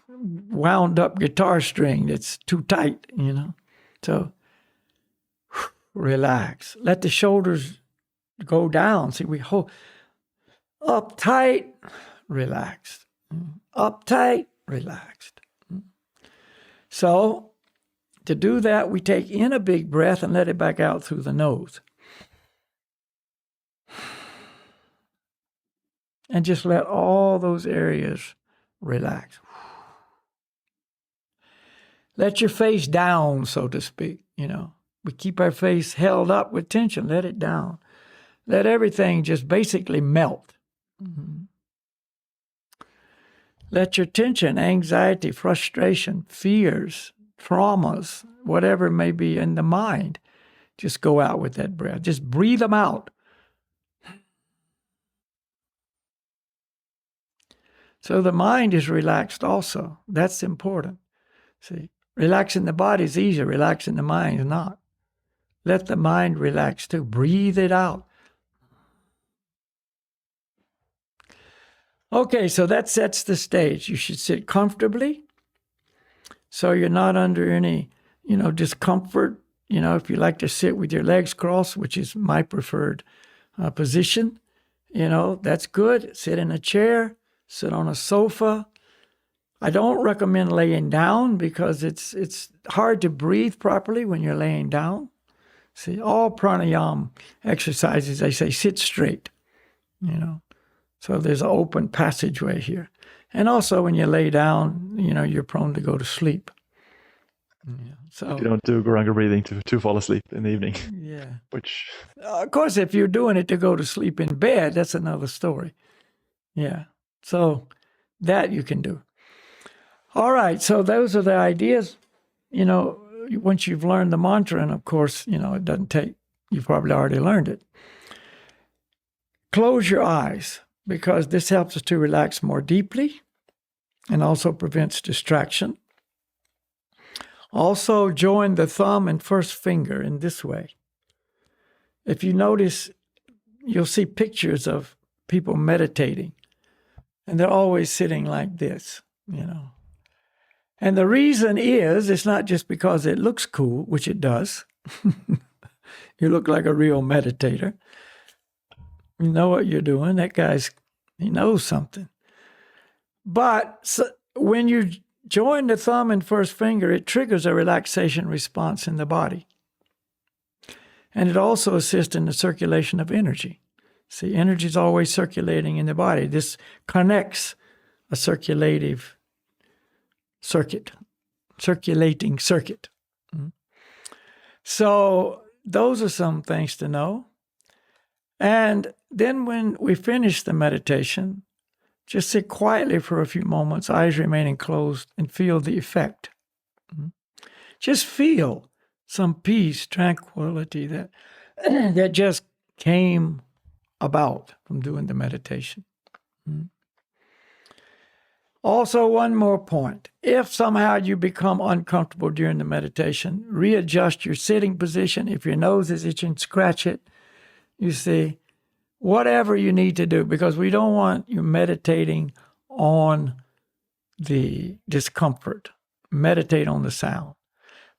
wound up guitar string that's too tight, So relax. Let the shoulders go down. See, we hold uptight, relaxed. Uptight, relaxed. So to do that, we take in a big breath and let it back out through the nose. And just let all those areas relax. Let your face down, so to speak, We keep our face held up with tension. Let it down. Let everything just basically melt. Let your tension, anxiety, frustration, fears, traumas, whatever may be in the mind, just go out with that breath. Just breathe them out. So the mind is relaxed also. That's important. See, relaxing the body is easier. Relaxing the mind is not. Let the mind relax too. Breathe it out. Okay, so that sets the stage. You should sit comfortably so you're not under any, discomfort. If you like to sit with your legs crossed, which is my preferred position, that's good. Sit in a chair, sit on a sofa. I don't recommend laying down because it's hard to breathe properly when you're laying down. See, all pranayama exercises, they say sit straight, So there's an open passageway here. And also when you lay down, you're prone to go to sleep. Yeah. So you don't do Gauranga breathing to fall asleep in the evening. Yeah. Which, of course, if you're doing it to go to sleep in bed, that's another story. Yeah. So that you can do. All right. So those are the ideas. Once you've learned the mantra, and of course, it doesn't take, you've probably already learned it. Close your eyes because this helps us to relax more deeply and also prevents distraction. Also, join the thumb and first finger in this way. If you notice, you'll see pictures of people meditating, and they're always sitting like this, And the reason is, it's not just because it looks cool, which it does. You look like a real meditator. You know what you're doing. That he knows something. But when you join the thumb and first finger, it triggers a relaxation response in the body. And it also assists in the circulation of energy. See, energy is always circulating in the body. This connects a circulating circuit. So those are some things to know. And then when we finish the meditation, just sit quietly for a few moments, eyes remaining closed, and feel the effect. Just feel some peace, tranquility that that just came about from doing the meditation. Also, one more point. If somehow you become uncomfortable during the meditation, readjust your sitting position. If your nose is itching, scratch it. You see, whatever you need to do, because we don't want you meditating on the discomfort. Meditate on the sound.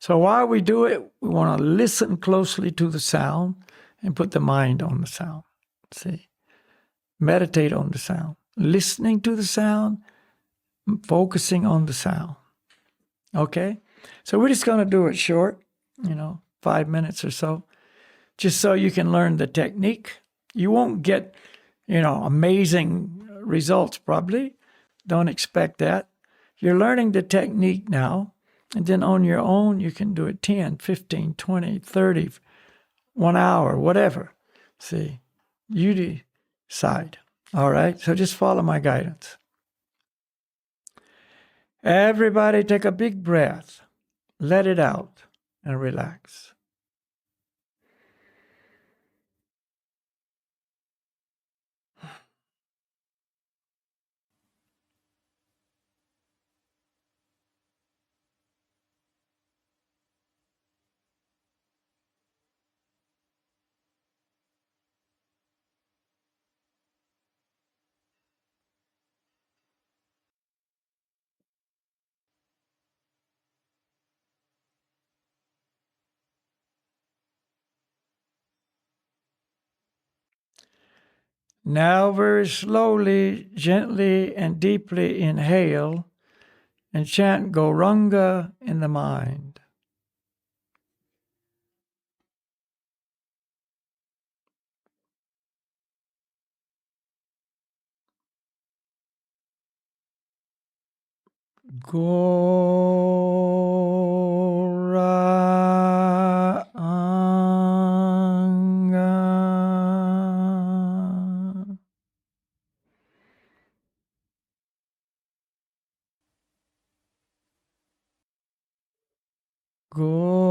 So while we do it, we want to listen closely to the sound and put the mind on the sound. See, meditate on the sound. Listening to the sound, focusing on the sound. Okay? So we're just going to do it short, 5 minutes or so, just so you can learn the technique. You won't get, amazing results probably. Don't expect that. You're learning the technique now, and then on your own, you can do it 10, 15, 20, 30, 1 hour, whatever. See, you decide. All right? So just follow my guidance. Everybody take a big breath, let it out, and relax. Now very slowly, gently, and deeply inhale and chant Gauranga in the mind. Gauranga. Gauranga.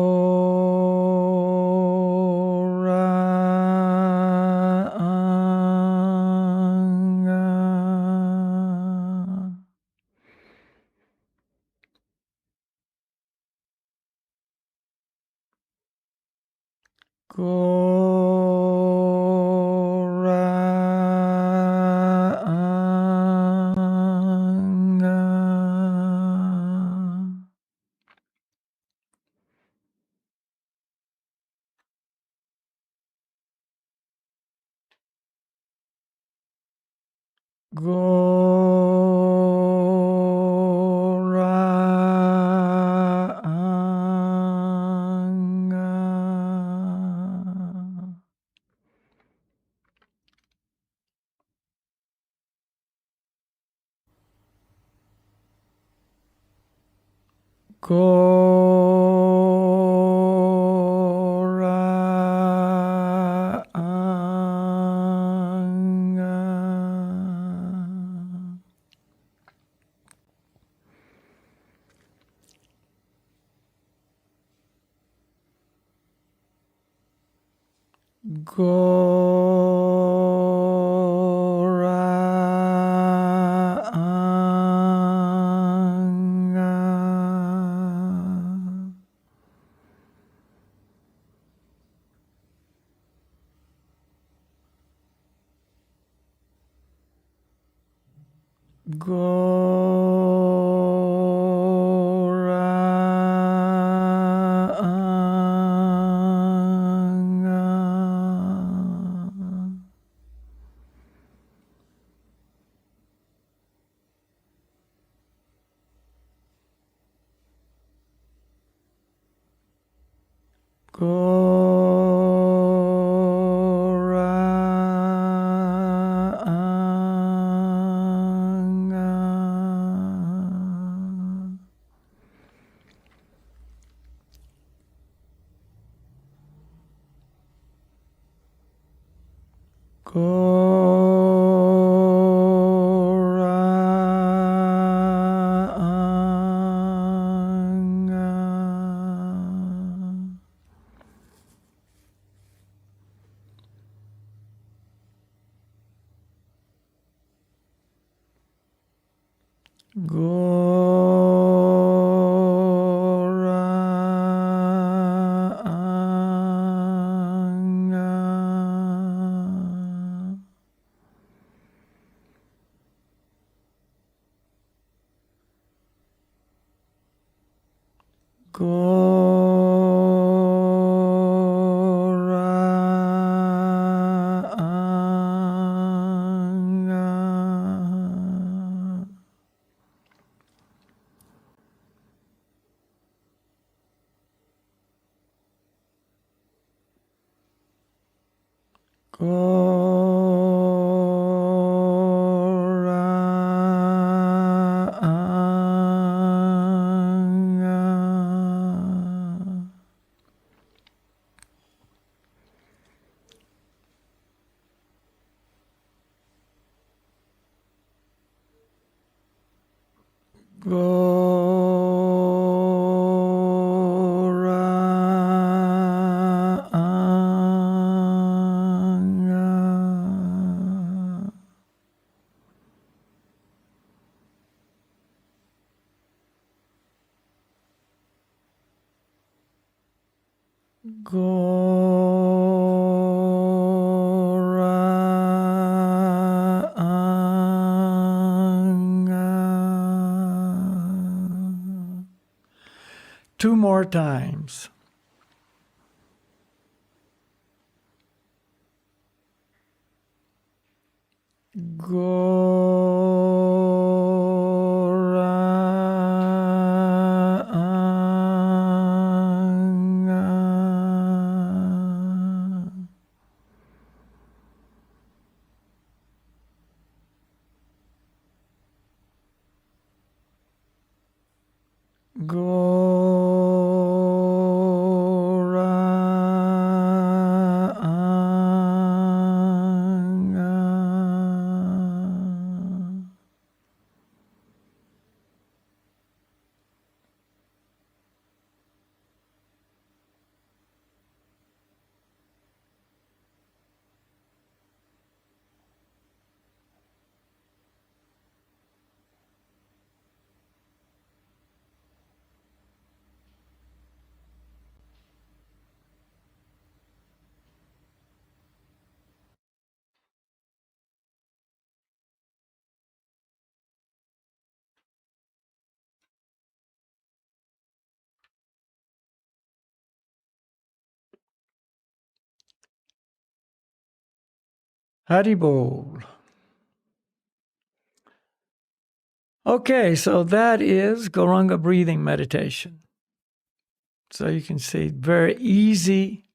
Gauranga. Gauranga. Gauranga. Gauranga. Gauranga. Gauranga. Gauranga. Gauranga. Gauranga. Gauranga. Gauranga. Two more times. Gauranga. Gauranga. Haribol. Okay, so that is Gauranga breathing meditation. So you can see, very easy.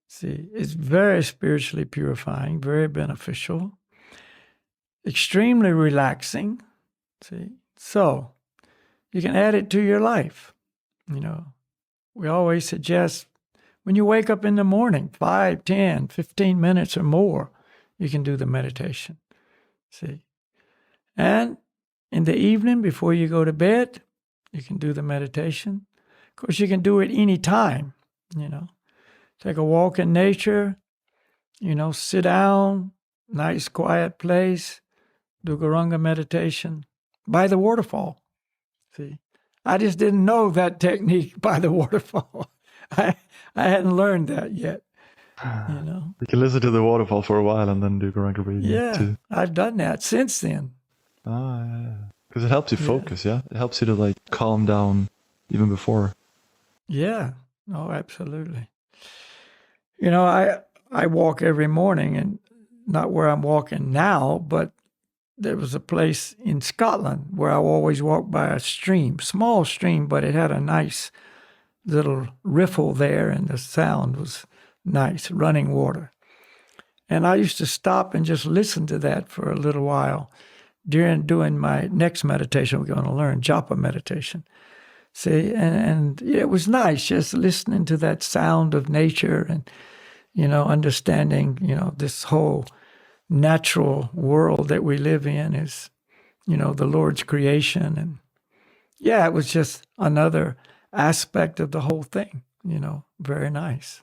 See, it's very spiritually purifying, very beneficial, extremely relaxing. See, so you can add it to your life. You know, we always suggest when you wake up in the morning, 5, 10, 15 minutes or more, you can do the meditation. See? And in the evening, before you go to bed, you can do the meditation. Of course, you can do it any time, you know. Take a walk in nature, you know, sit down, nice quiet place, do Gauranga meditation by the waterfall. See? I just didn't know that technique by the waterfall. I hadn't learned that yet, you know. You can listen to the waterfall for a while and then do Gauranga breathing too. I've done that since then. Yeah. Because it helps you focus, yeah? It helps you to like calm down even before. Yeah. Oh, absolutely. You know, I walk every morning, and not where I'm walking now, but there was a place in Scotland where I always walked by a stream, small stream, but it had a nice little riffle there, and the sound was nice, running water. And I used to stop and just listen to that for a little while during doing my next meditation we're going to learn, Japa meditation. See, and it was nice just listening to that sound of nature and, you know, understanding, you know, this whole natural world that we live in is, you know, the Lord's creation. And yeah, it was just another aspect of the whole thing, you know, very nice.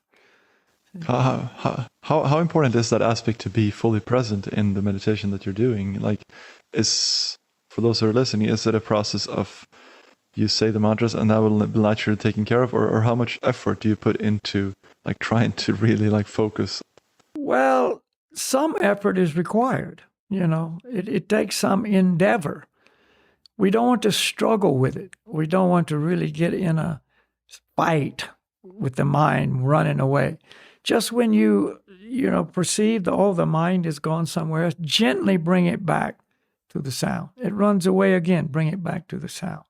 How important is that aspect to be fully present in the meditation that you're doing? Like, for those who are listening, is it a process of you say the mantras and that will be naturally taken care of, or how much effort do you put into like trying to really like focus? Well, some effort is required, you know. It takes some endeavor. We don't want to struggle with it. We don't want to really get in a fight with the mind running away. Just when you perceive that, the mind has gone somewhere else, gently bring it back to the sound. It runs away again, bring it back to the sound.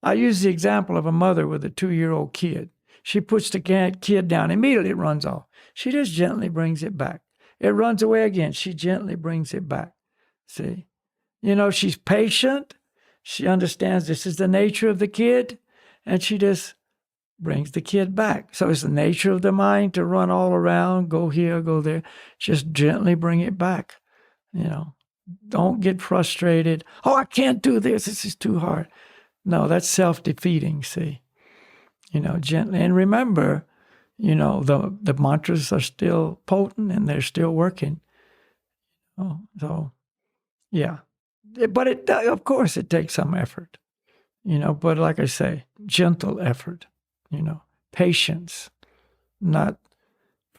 I use the example of a mother with a 2-year-old kid. She puts the kid down, immediately it runs off. She just gently brings it back. It runs away again. She gently brings it back. See? You know, she's patient. She understands this is the nature of the kid, and she just brings the kid back. So it's the nature of the mind to run all around, go here, go there. Just gently bring it back. You know, don't get frustrated. Oh, I can't do this. This is too hard. No, that's self-defeating, see. You know, gently. And remember, you know, the mantras are still potent and they're still working. Oh, so, yeah. But of course, it takes some effort, you know. But like I say, gentle effort, you know, patience, not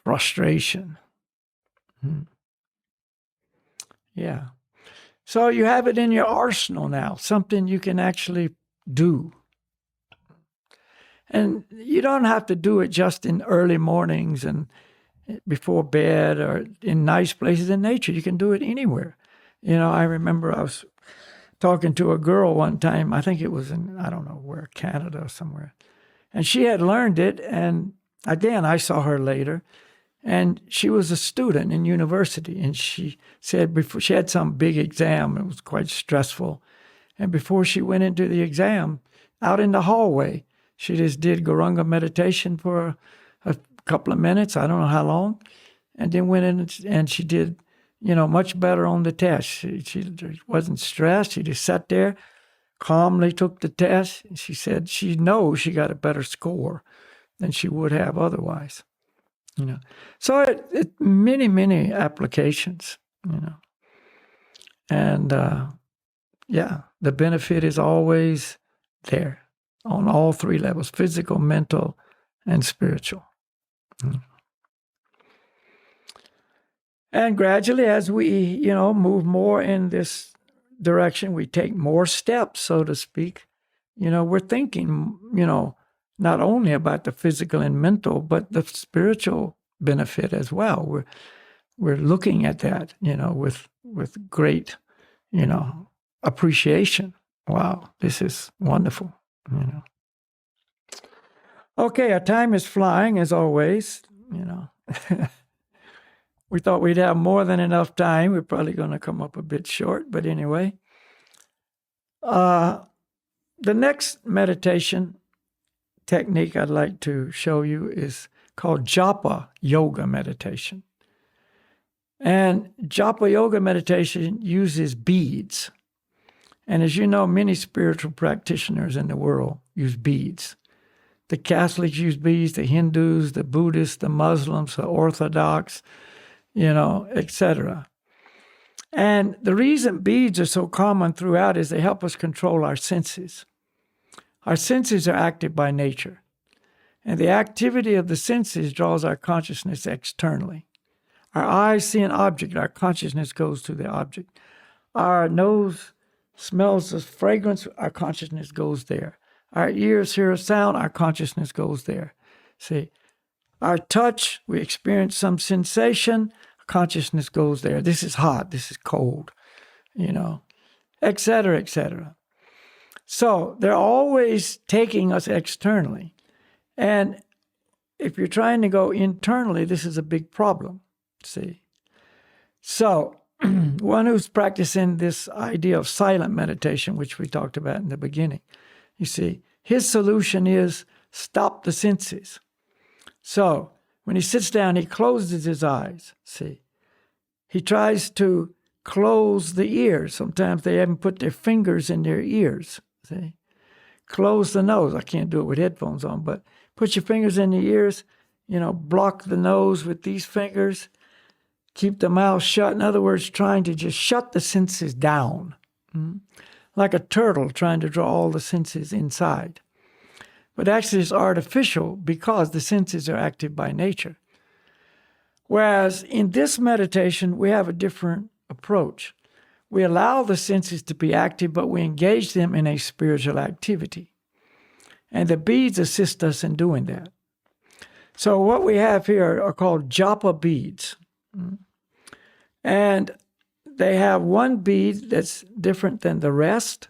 frustration. Yeah. So you have it in your arsenal now, something you can actually do. And you don't have to do it just in early mornings and before bed or in nice places in nature. You can do it anywhere. You know, I remember I was talking to a girl one time, I think it was in, I don't know where, Canada or somewhere. And she had learned it. And again, I saw her later. And she was a student in university. And she said before she had some big exam, it was quite stressful. And before she went into the exam, out in the hallway, she just did Gauranga meditation for a couple of minutes. I don't know how long. And then went in and she did, you know, much better on the test. She wasn't stressed. She just sat there, calmly took the test. She said she knows she got a better score than she would have otherwise. You know, so it many, many applications, you know. And, yeah, the benefit is always there on all 3 levels, physical, mental, and spiritual. And gradually, as we, you know, move more in this direction, we take more steps, so to speak. You know, we're thinking, you know, not only about the physical and mental, but the spiritual benefit as well. We're looking at that, you know, with great, you know, appreciation. Wow, this is wonderful, you know. Okay, our time is flying as always, you know. We thought we'd have more than enough time. We're probably going to come up a bit short, but anyway. The next meditation technique I'd like to show you is called Japa yoga meditation. And Japa yoga meditation uses beads. And as you know, many spiritual practitioners in the world use beads. The Catholics use beads, the Hindus, the Buddhists, the Muslims, the Orthodox, etc. And the reason beads are so common throughout is they help us control our senses. Our senses are active by nature. And the activity of the senses draws our consciousness externally. Our eyes see an object, our consciousness goes to the object. Our nose smells the fragrance, our consciousness goes there. Our ears hear a sound, our consciousness goes there. See, our touch, we experience some sensation, consciousness goes there. This is hot, this is cold, etc., etc. So they're always taking us externally. And if you're trying to go internally, this is a big problem, see. So one who's practicing this idea of silent meditation, which we talked about in the beginning, you see, his solution is stop the senses. So when he sits down, he closes his eyes, see. He tries to close the ears. Sometimes they even put their fingers in their ears, see. Close the nose. I can't do it with headphones on, but put your fingers in the ears, block the nose with these fingers, keep the mouth shut. In other words, trying to just shut the senses down, like a turtle trying to draw all the senses inside. But actually it's artificial because the senses are active by nature. Whereas in this meditation, we have a different approach. We allow the senses to be active, but we engage them in a spiritual activity. And the beads assist us in doing that. So what we have here are called Japa beads. And they have one bead that's different than the rest.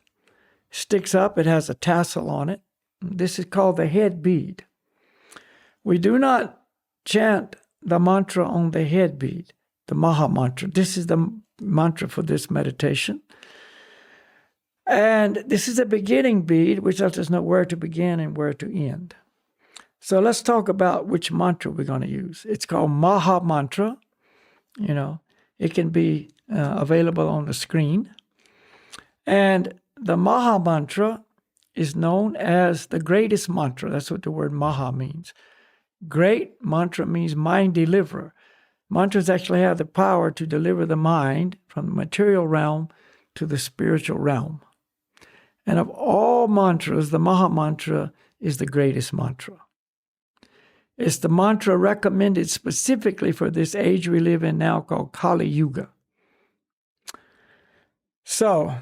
Sticks up, it has a tassel on it. This is called the head bead. We do not chant the mantra on the head bead, the Maha mantra. This is the mantra for this meditation. And this is a beginning bead, which lets us know where to begin and where to end. So let's talk about which mantra we're going to use. It's called Maha mantra. It can be available on the screen. And the Maha mantra is known as the greatest mantra. That's what the word Maha means. Great mantra means mind deliverer. Mantras actually have the power to deliver the mind from the material realm to the spiritual realm. And of all mantras, the Maha mantra is the greatest mantra. It's the mantra recommended specifically for this age we live in now called Kali Yuga. So,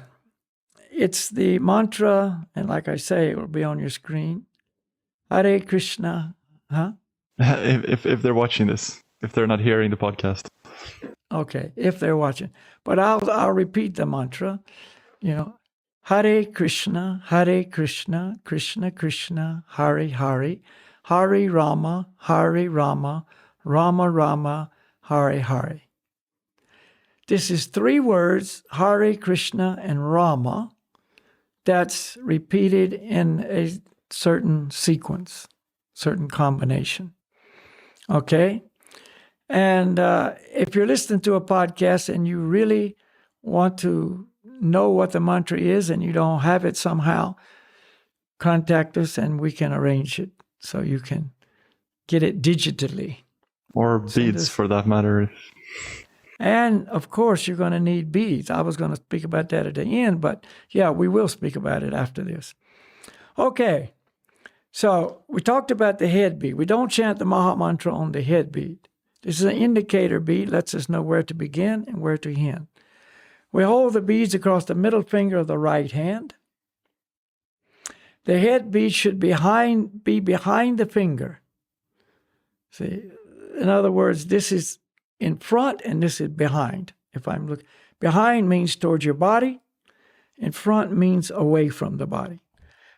it's the mantra, and like I say, it will be on your screen. Hare Krishna. If they're watching this, if they're not hearing the podcast. Okay, if they're watching. But I'll repeat the mantra. Hare Krishna, Krishna Krishna, Hare Hare, Hare Rama, Rama Rama, Hare Hare. This is 3 words, Hare Krishna and Rama, that's repeated in a certain sequence, certain combination. Okay? And if you're listening to a podcast and you really want to know what the mantra is and you don't have it somehow, contact us and we can arrange it so you can get it digitally. Or beads, for that matter. And, of course, you're going to need beads. I was going to speak about that at the end, but, yeah, we will speak about it after this. Okay, so we talked about the head bead. We don't chant the Maha mantra on the head bead. This is an indicator bead, lets us know where to begin and where to end. We hold the beads across the middle finger of the right hand. The head bead should be behind the finger. See, in other words, this is in front and this is behind. If I'm looking, behind means towards your body. In front means away from the body.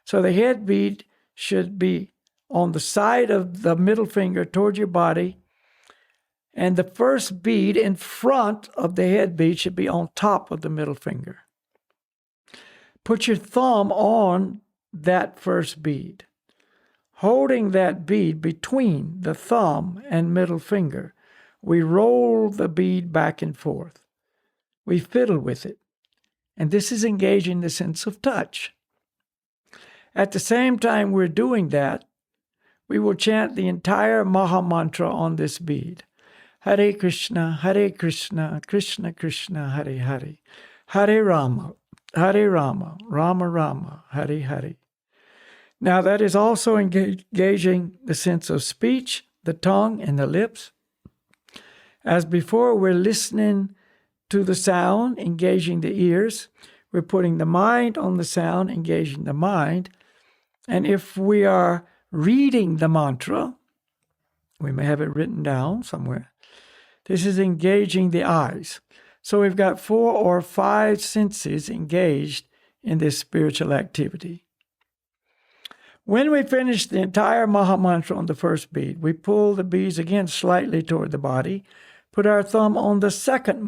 So the head bead should be on the side of the middle finger toward your body. And the first bead in front of the head bead should be on top of the middle finger. Put your thumb on that first bead. Holding that bead between the thumb and middle finger, we roll the bead back and forth. We fiddle with it. And this is engaging the sense of touch. At the same time we're doing that, we will chant the entire Maha Mantra on this bead. Hare Krishna, Krishna Krishna, Hare Hare. Hare Rama, Rama Rama, Hare Hare. Now that is also engaging the sense of speech, the tongue, and the lips. As before, we're listening to the sound, engaging the ears. We're putting the mind on the sound, engaging the mind. And if we are reading the mantra, we may have it written down somewhere. This is engaging the eyes. So we've got 4 or 5 senses engaged in this spiritual activity. When we finish the entire Maha Mantra on the first bead, we pull the beads again slightly toward the body, put our thumb on the second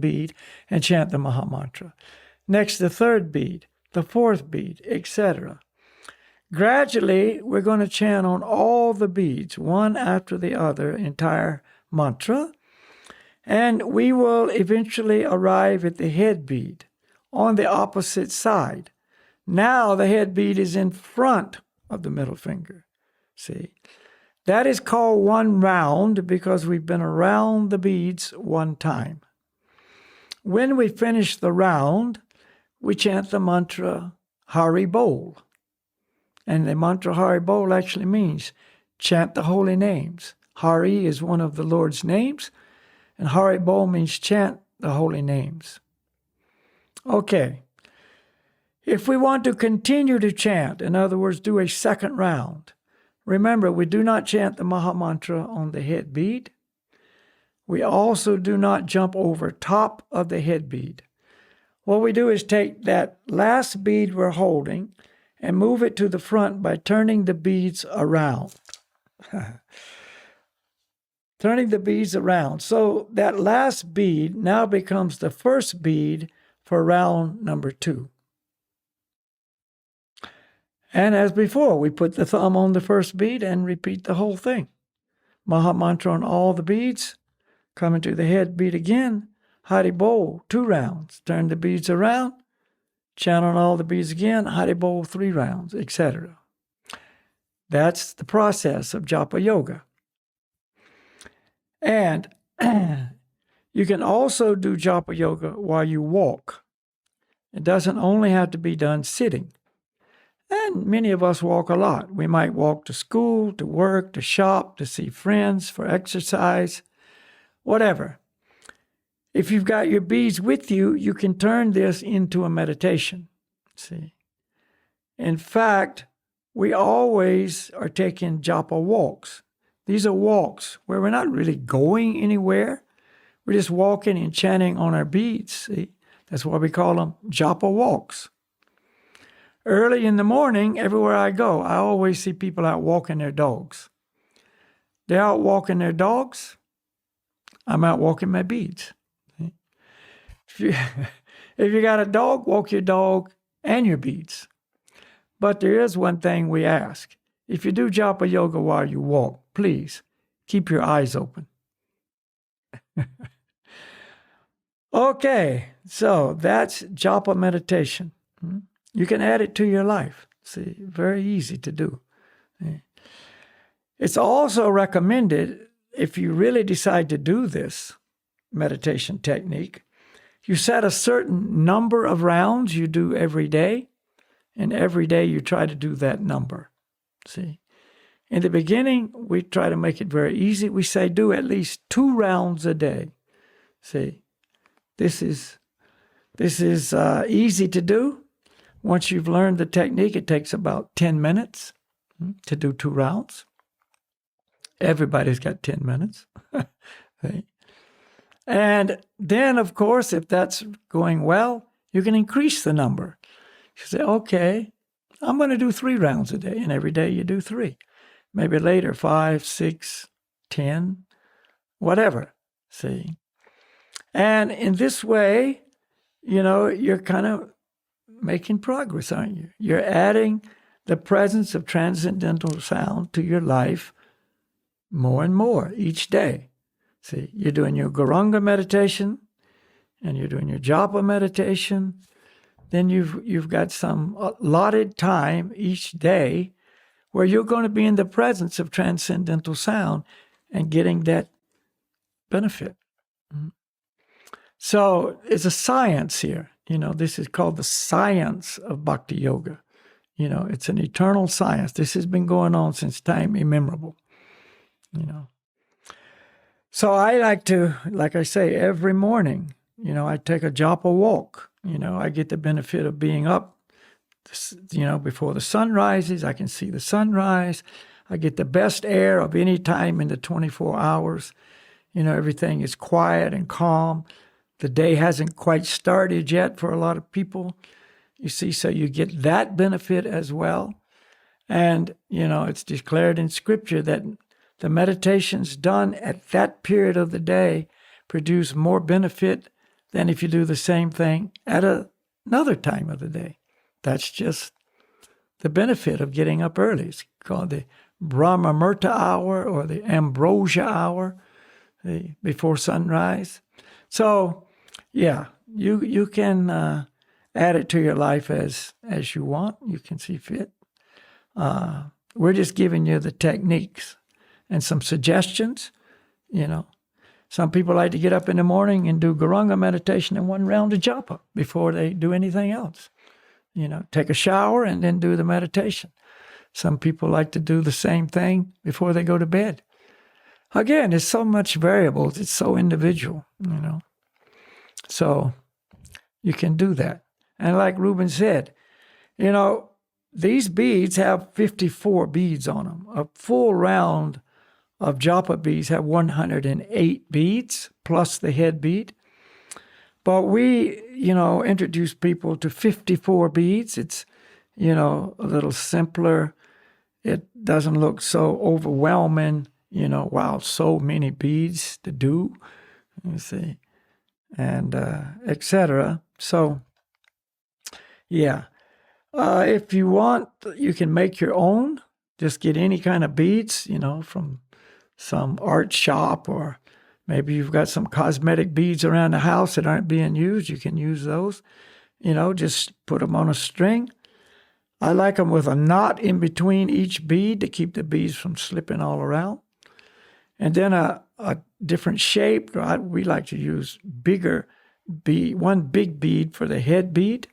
bead, and chant the Maha Mantra. Next, the third bead, the fourth bead, etc. Gradually, we're going to chant on all the beads, one after the other, entire mantra, and we will eventually arrive at the head bead on the opposite side. Now the head bead is in front of the middle finger. See? That is called one round because we've been around the beads one time. When we finish the round, we chant the mantra Hari Bol. And the mantra Hari Bol actually means chant the holy names. Hari is one of the Lord's names, and Hari Bol means chant the holy names. Okay. If we want to continue to chant, in other words, do a second round, remember, we do not chant the Maha Mantra on the head bead. We also do not jump over top of the head bead. What we do is take that last bead we're holding and move it to the front by turning the beads around. Turning the beads around. So that last bead now becomes the first bead for round number 2. And as before, we put the thumb on the first bead and repeat the whole thing. Maha Mantra on all the beads. Coming to the head bead again. Hari Bol, 2 rounds. Turn the beads around. Chant on all the beads again. Hari Bol, 3 rounds, etc. That's the process of Japa Yoga. And you can also do Japa Yoga while you walk. It doesn't only have to be done sitting. And many of us walk a lot. We might walk to school, to work, to shop, to see friends, for exercise, whatever. If you've got your beads with you, you can turn this into a meditation. See? In fact, we always are taking Japa walks. These are walks where we're not really going anywhere. We're just walking and chanting on our beads. See? That's why we call them Japa walks. Early in the morning, everywhere I go, I always see people out walking their dogs. They're out walking their dogs. I'm out walking my beads. If you got a dog, walk your dog and your beads. But there is one thing we ask. If you do Japa Yoga while you walk, please keep your eyes open. Okay, so that's Japa meditation. You can add it to your life. See, very easy to do. It's also recommended, if you really decide to do this meditation technique, you set a certain number of rounds you do every day, and every day you try to do that number. See, in the beginning, we try to make it very easy. We say do at least 2 rounds a day. See, this is easy to do. Once you've learned the technique, it takes about 10 minutes to do 2 rounds. Everybody's got 10 minutes. And then, of course, if that's going well, you can increase the number. You say, okay, I'm going to do 3 rounds a day, and every day you do 3. Maybe later, 5, 6, 10, whatever, see. And in this way, you're kind of making progress, aren't you? You're adding the presence of transcendental sound to your life more and more each day. See, you're doing your Gauranga meditation and you're doing your Japa meditation. Then you've got some allotted time each day where you're going to be in the presence of transcendental sound and getting that benefit. So it's a science here. This is called the science of Bhakti Yoga. It's an eternal science. This has been going on since time immemorable. So I like to, like I say, every morning, I take a Japa walk. I get the benefit of being up, before the sun rises. I can see the sunrise. I get the best air of any time in the 24 hours. Everything is quiet and calm. The day hasn't quite started yet for a lot of people. You see, so you get that benefit as well. And, it's declared in Scripture that the meditations done at that period of the day produce more benefit than if you do the same thing at another time of the day. That's just the benefit of getting up early. It's called the Brahma Murta hour or the Ambrosia hour, before sunrise. So, yeah, you can add it to your life as you want. You can see fit. We're just giving you the techniques and some suggestions. Some people like to get up in the morning and do Gauranga meditation and one round of Japa before they do anything else. Take a shower and then do the meditation. Some people like to do the same thing before they go to bed. Again, it's so much variables. It's so individual, So you can do that. And like Ruben said, these beads have 54 beads on them. A full round of Japa beads have 108 beads plus the head bead. But we, introduce people to 54 beads. It's, a little simpler. It doesn't look so overwhelming, wow, so many beads to do, you see, and etc. So, yeah. If you want, you can make your own. Just get any kind of beads, from some art shop, or maybe you've got some cosmetic beads around the house that aren't being used. You can use those. Just put them on a string. I like them with a knot in between each bead to keep the beads from slipping all around. And then a different shape. We like to use bigger bead, one big bead for the head bead,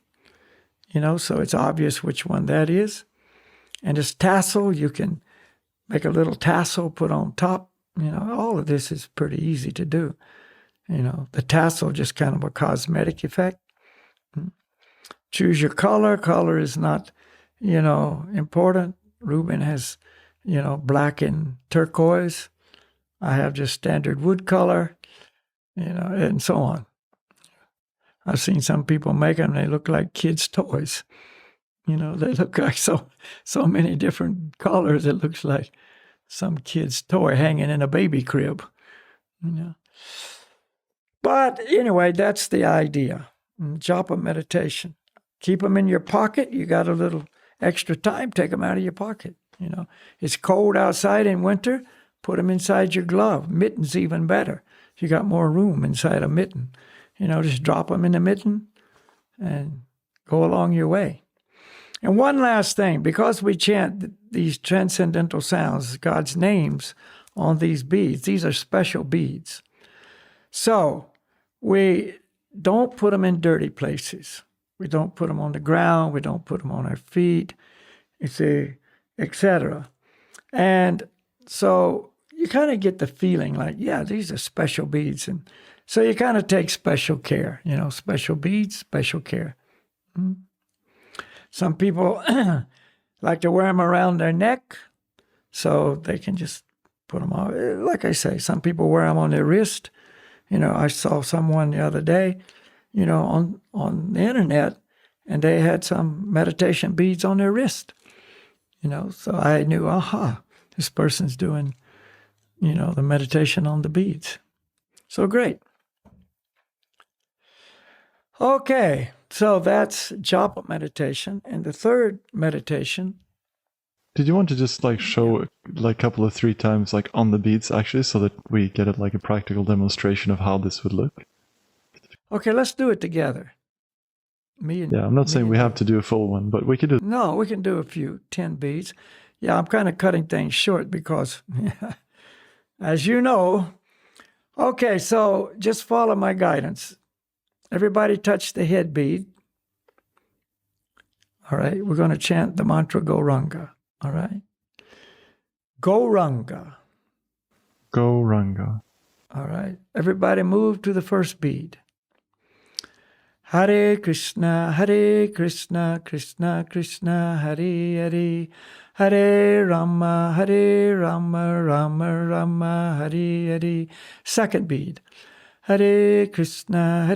so it's obvious which one that is. And this tassel, you can make a little tassel, put on top. All of this is pretty easy to do. The tassel, just kind of a cosmetic effect. Choose your color. Color is not, important. Ruben has, black and turquoise. I have just standard wood color, and so on. I've seen some people make them. They look like kids' toys. They look like so many different colors. It looks like some kid's toy hanging in a baby crib. But anyway, that's the idea. Japa meditation. Keep them in your pocket. You got a little extra time, take them out of your pocket. It's cold outside in winter, put them inside your glove. Mitten's even better. If you got more room inside a mitten, just drop them in the mitten and go along your way. And one last thing, because we chant these transcendental sounds, God's names on these beads, these are special beads. So we don't put them in dirty places. We don't put them on the ground. We don't put them on our feet, etc. And so you kind of get the feeling like, yeah, these are special beads. And so you kind of take special care, special beads, special care. Some people like to wear them around their neck so they can just put them on. Like I say, some people wear them on their wrist. I saw someone the other day, on the internet, and they had some meditation beads on their wrist. So I knew, this person's doing, the meditation on the beads. So great. Okay, so that's Japa meditation. And the third meditation Did you want to just like show like a couple of 3 times like on the beats actually, so that we get it like a practical demonstration of how this would look? Okay, let's do it together. Me and Yeah, I'm not me saying and we you. have to do a full one, but we could do. No, we can do a few 10 beats. Yeah, I'm kind of cutting things short because, as you know, okay, so just follow my guidance. Everybody touch the head bead. All right, we're going to chant the mantra Gauranga. All right. Gauranga. Gauranga. All right. Everybody move to the first bead. Hare Krishna, Krishna Krishna, Hare Hare, Hare Rama, Rama Rama, Hare Hare. Second bead. Hare Krishna,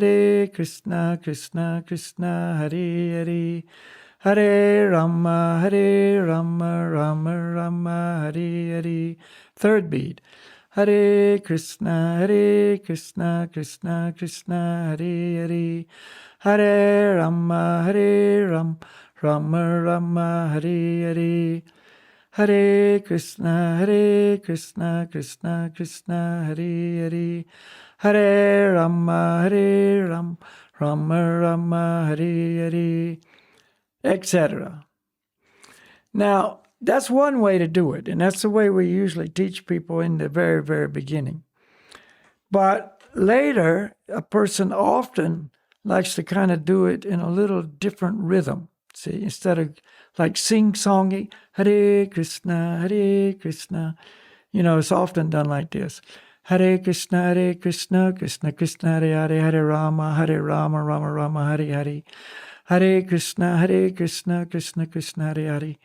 Krishna Krishna, Hare Hare, Hare Rama, Rama Rama, Hare Hare. Third bead. Hare Krishna, Krishna Krishna, Hare Hare, Hare Rama, Rama Rama, Hare Hare, Hare Krishna, Krishna Krishna, Hare Hare, Hare Rama, Rama Rama, Hare Hare, etc. Now, that's one way to do it, and that's the way we usually teach people in the very, very beginning. But later, a person often likes to kind of do it in a little different rhythm. See, instead of like sing-songy, Hare Krishna, it's often done like this. Hare Krishna, Krishna Krishna, Hare Hare, Hare Rama, Rama Rama, Hare Hare. Hare Krishna, Krishna Krishna, Hare Hare,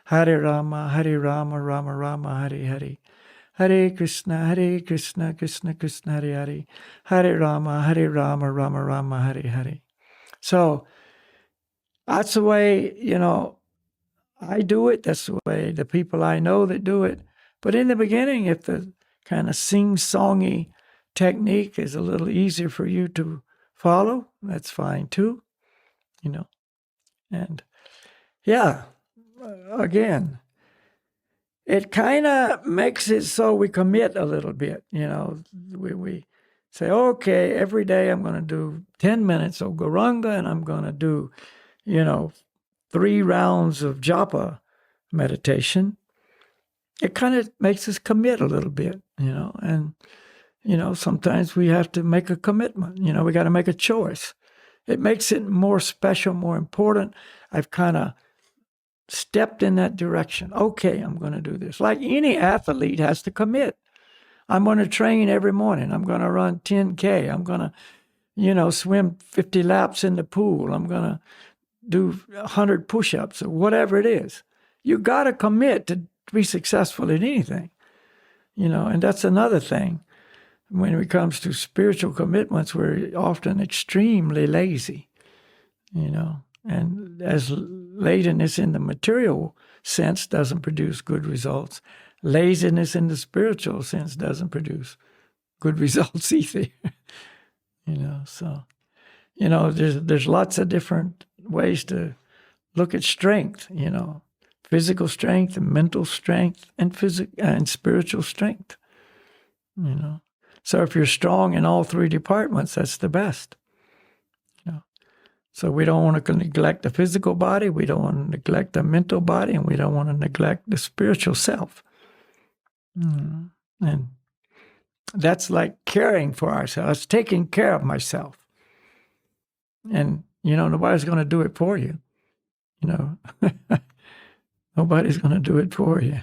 Hare Rama, Rama Rama, Hare Hare. Hare Krishna, Krishna Krishna, Hare Hare, Hare Rama, Rama Rama, Hare Hare. So that's the way, I do it. That's the way the people I know that do it. But in the beginning, if the kind of sing-songy technique is a little easier for you to follow, that's fine too. And yeah, again, it kind of makes it so we commit a little bit. We say, okay, every day I'm going to do 10 minutes of Gauranga, and I'm going to do, 3 rounds of Japa meditation. It kind of makes us commit a little bit, and, sometimes we have to make a commitment. We got to make a choice. It makes it more special, more important. I've kind of stepped in that direction. Okay, I'm going to do this. Like any athlete has to commit. I'm going to train every morning. I'm going to run 10K. I'm going to, swim 50 laps in the pool. I'm going to do 100 push-ups or whatever it is. You got to commit to be successful in anything, and that's another thing. When it comes to spiritual commitments, we're often extremely lazy, and as laziness in the material sense doesn't produce good results, laziness in the spiritual sense doesn't produce good results either. So, there's lots of different ways to look at strength, physical strength and mental strength and spiritual strength, So if you're strong in all 3 departments, that's the best. So we don't want to neglect the physical body, we don't want to neglect the mental body, and we don't want to neglect the spiritual self. And that's like caring for ourselves, taking care of myself. And, nobody's going to do it for you. Nobody's going to do it for you.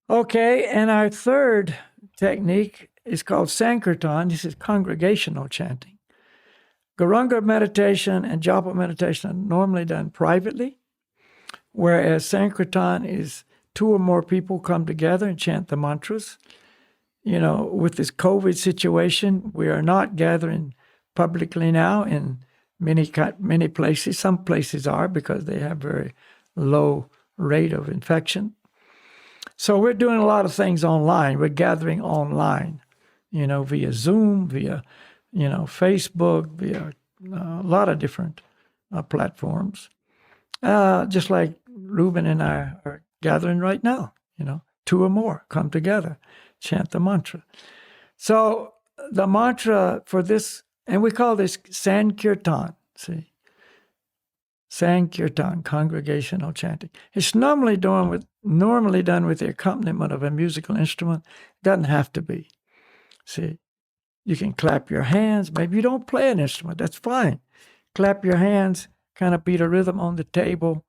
Okay, and our third technique is called Sankirtan. This is congregational chanting. Gauranga meditation and Japa meditation are normally done privately, whereas Sankirtan is 2 or more people come together and chant the mantras. With this COVID situation, we are not gathering publicly now in many places. Some places are because they have very low rate of infection. So we're doing a lot of things online. We're gathering online, via Zoom, via, Facebook, via a lot of different platforms. Just like Reuben and I are gathering right now. 2 or more come together, chant the mantra. So the mantra for this, and we call this Sankirtan, see? Sankirtan, congregational chanting. It's normally done with the accompaniment of a musical instrument. It doesn't have to be. See, you can clap your hands. Maybe you don't play an instrument. That's fine. Clap your hands, kind of beat a rhythm on the table.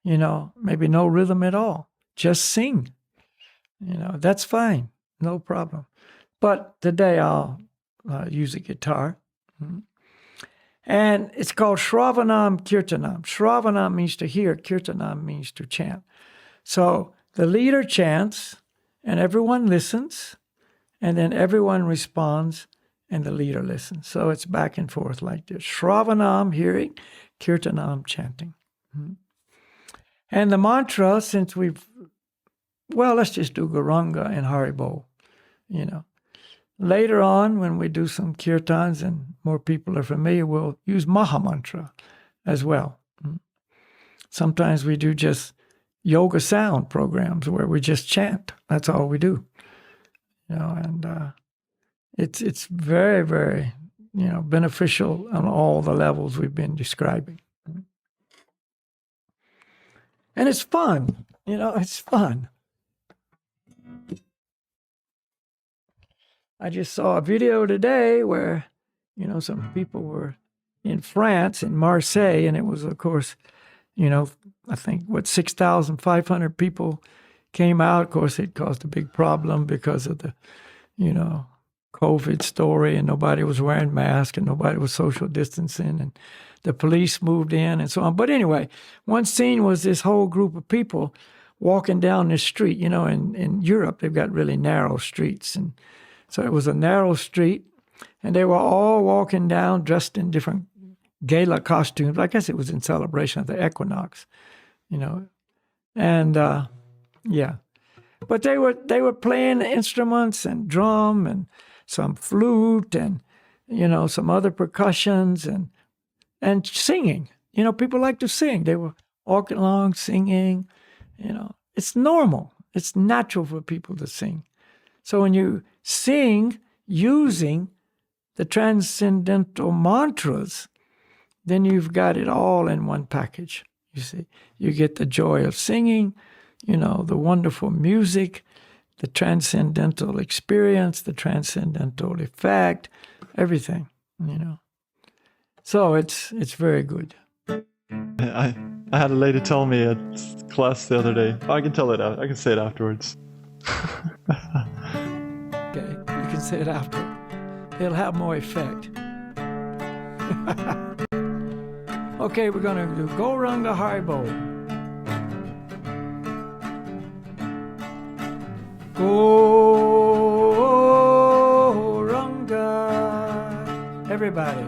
Maybe no rhythm at all. Just sing. That's fine. No problem. But today I'll use a guitar. And it's called Shravanam Kirtanam. Shravanam means to hear. Kirtanam means to chant. So the leader chants, and everyone listens, and then everyone responds, and the leader listens. So it's back and forth like this. Shravanam, hearing, Kirtanam, chanting. And the mantra, since let's just do Gauranga and Haribol, Later on, when we do some kirtans and more people are familiar, we'll use Mahamantra as well. Sometimes we do just yoga sound programs where we just chant. That's all we do. And it's very, very, beneficial on all the levels we've been describing. And it's fun. It's fun. I just saw a video today where, some people were in France, in Marseille, and it was, of course, I think, 6,500 people came out. Of course, it caused a big problem because of the, COVID story, and nobody was wearing masks, and nobody was social distancing, and the police moved in, and so on. But anyway, one scene was this whole group of people walking down this street. In Europe, they've got really narrow streets, and so it was a narrow street, and they were all walking down dressed in different gala costumes. I guess it was in celebration of the equinox, And but they were playing instruments and drum and some flute and some other percussions and singing. People like to sing. They were walking along singing. It's normal. It's natural for people to sing. So when you sing using the transcendental mantras, then you've got it all in one package. You see, you get the joy of singing, the wonderful music, the transcendental experience, the transcendental effect, everything, So it's very good. I had a lady tell me at class the other day. I can tell it out. I can say it afterwards. Okay, you can say it after. It'll have more effect. Okay, we're going to do Gauranga Haribol. Gauranga. Everybody.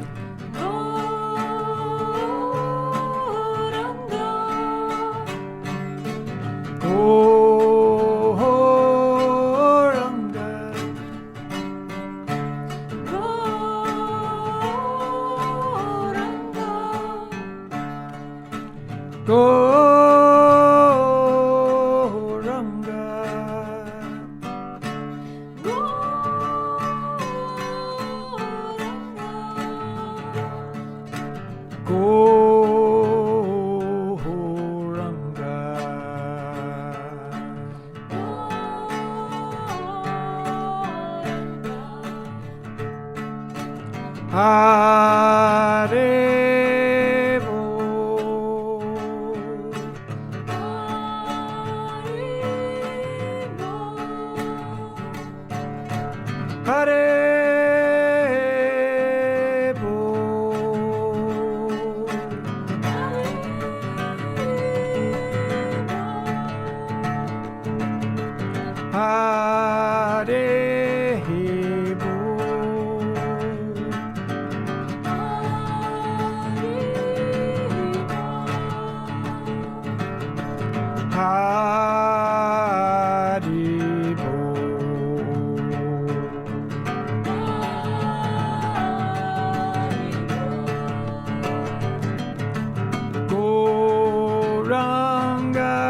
Gauranga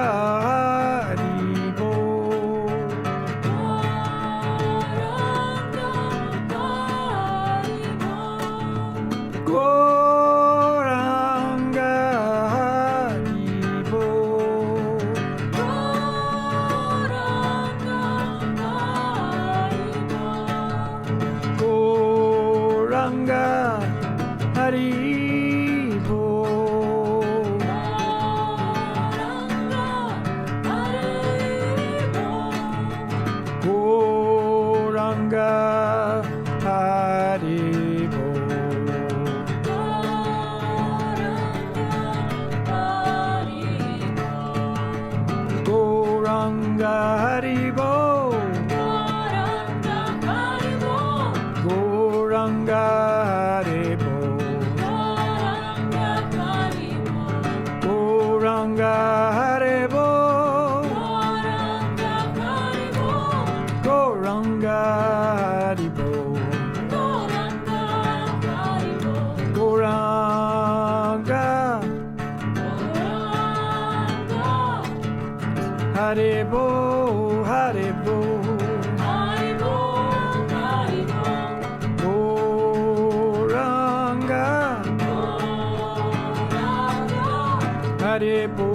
Haribo. Gauranga Haribo. Gauranga Haribo. Gauranga Haribo. Gauranga Haribo. Haribo. Gauranga Haribo.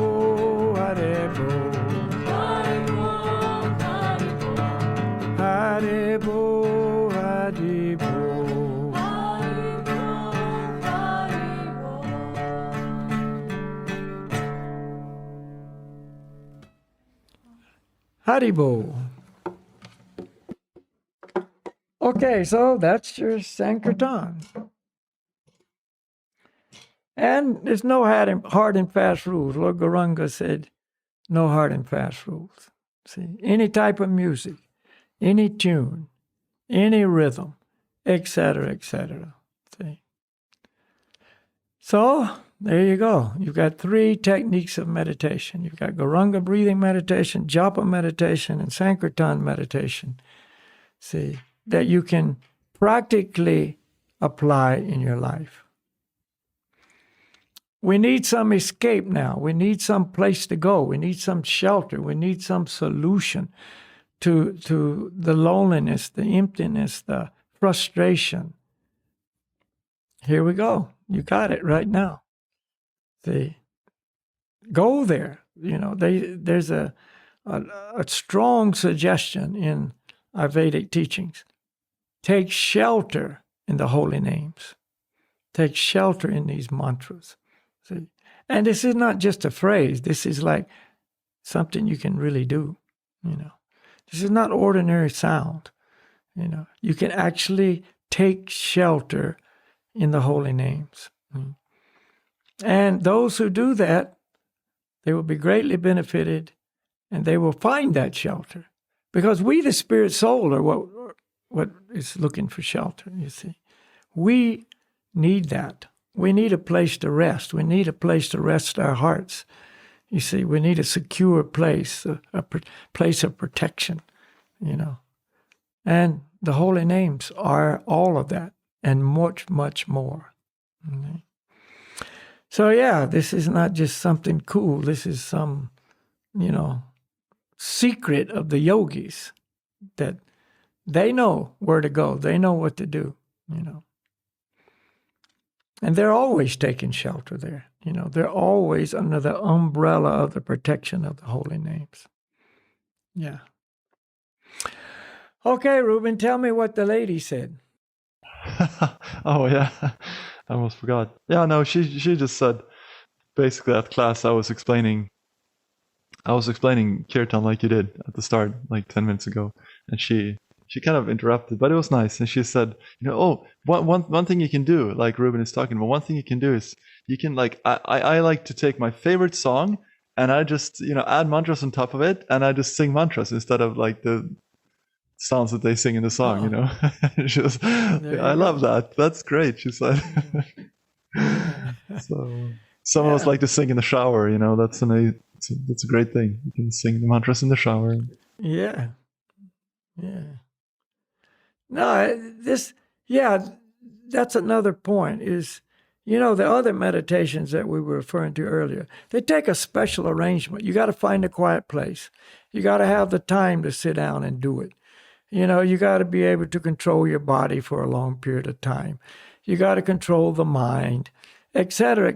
Haribo. Haribo. Haribo. Haribo. Okay, so that's your Sankirtan. And there's no hard and fast rules. Lord Gauranga said, no hard and fast rules. See, any type of music, any tune, any rhythm, etc., etc. See. So there you go. You've got 3 techniques of meditation. You've got Gauranga breathing meditation, Japa meditation, and Sankirtan meditation. See, that you can practically apply in your life. We need some escape now. We need some place to go. We need some shelter. We need some solution to the loneliness, the emptiness, the frustration. Here we go. You got it right now. See, go there. You know, there's a strong suggestion in Ayurvedic teachings. Take shelter in the holy names. Take shelter in these mantras. See? And this is not just a phrase. This is like something you can really do. You know, this is not ordinary sound. You know, you can actually take shelter in the holy names. And those who do that, they will be greatly benefited, and they will find that shelter. Because we, the spirit soul, are what is looking for shelter, you see. We need that. We need a place to rest. We need a place to rest our hearts. You see, we need a secure place, a place of protection, you know. And the holy names are all of that and much, much more. Okay. So yeah, this is not just something cool. This is some, you know, secret of the yogis that they know where to go. They know what to do, you know. And they're always taking shelter there. You know, they're always under the umbrella of the protection of the holy names. Yeah. Okay, Ruben, tell me what the lady said. Oh yeah, I almost forgot. Yeah, no, she just said, basically at class I was explaining Kirtan like you did at the start, like 10 minutes ago, and she kind of interrupted, but it was nice. And she said, you know, oh, one thing you can do, like Ruben is talking about, one thing you can do is you can like I like to take my favorite song and I just, you know, add mantras on top of it, and I just sing mantras instead of like the sounds that they sing in the song, you know. She was, I love that. That's great, she said. So some of us like to sing in the shower, you know. That's a great thing. You can sing the mantras in the shower. Yeah. No, that's another point is, you know, the other meditations that we were referring to earlier, they take a special arrangement. You got to find a quiet place. You got to have the time to sit down and do it. You know, you got to be able to control your body for a long period of time. You got to control the mind, et cetera,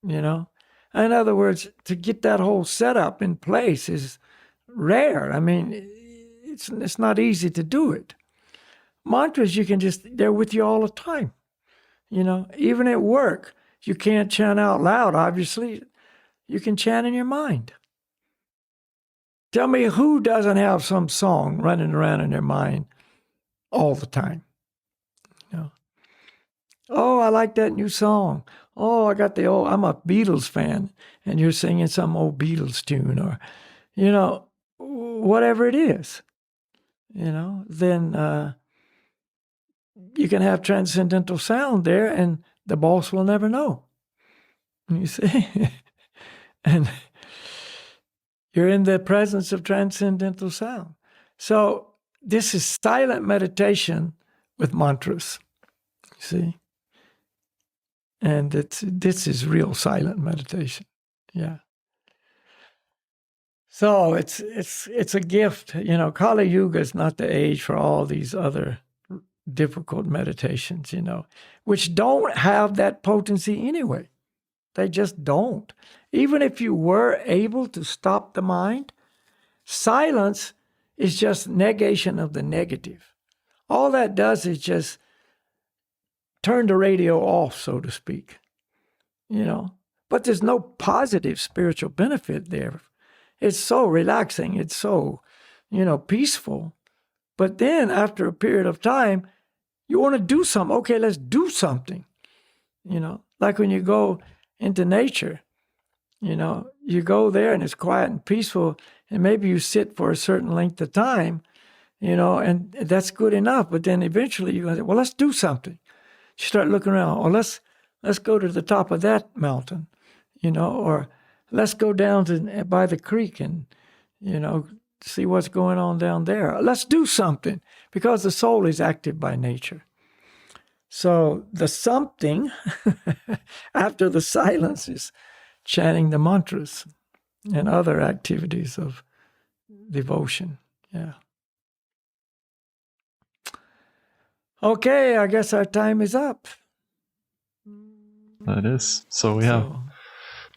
you know. In other words, to get that whole setup in place is rare. I mean, it's not easy to do it. Mantras, you can they're with you all the time. You know, even at work, you can't chant out loud, obviously. You can chant in your mind. Tell me who doesn't have some song running around in their mind all the time? You know, oh, I like that new song. Oh, I'm a Beatles fan, and you're singing some old Beatles tune, or, you know, whatever it is, then you can have transcendental sound there, and the boss will never know. You see? And you're in the presence of transcendental sound. So this is silent meditation with mantras, see? And this is real silent meditation. Yeah. So it's a gift. Kali Yuga is not the age for all these other difficult meditations, which don't have that potency anyway. They just don't. Even if you were able to stop the mind, silence is just negation of the negative. All that does is just turn the radio off, so to speak, But there's no positive spiritual benefit there. It's so relaxing. It's so, peaceful. But then after a period of time, you want to do something. Okay, let's do something. Like when you go into nature, you go there and it's quiet and peaceful, and maybe you sit for a certain length of time, and that's good enough. But then eventually you're going to say, well, let's do something. You start looking around. Or let's go to the top of that mountain, or let's go down by the creek and, see what's going on down there. Let's do something, because the soul is active by nature. So the something after the silence is chanting the mantras and other activities of devotion. Yeah. Okay, I guess our time is up. That is. So we have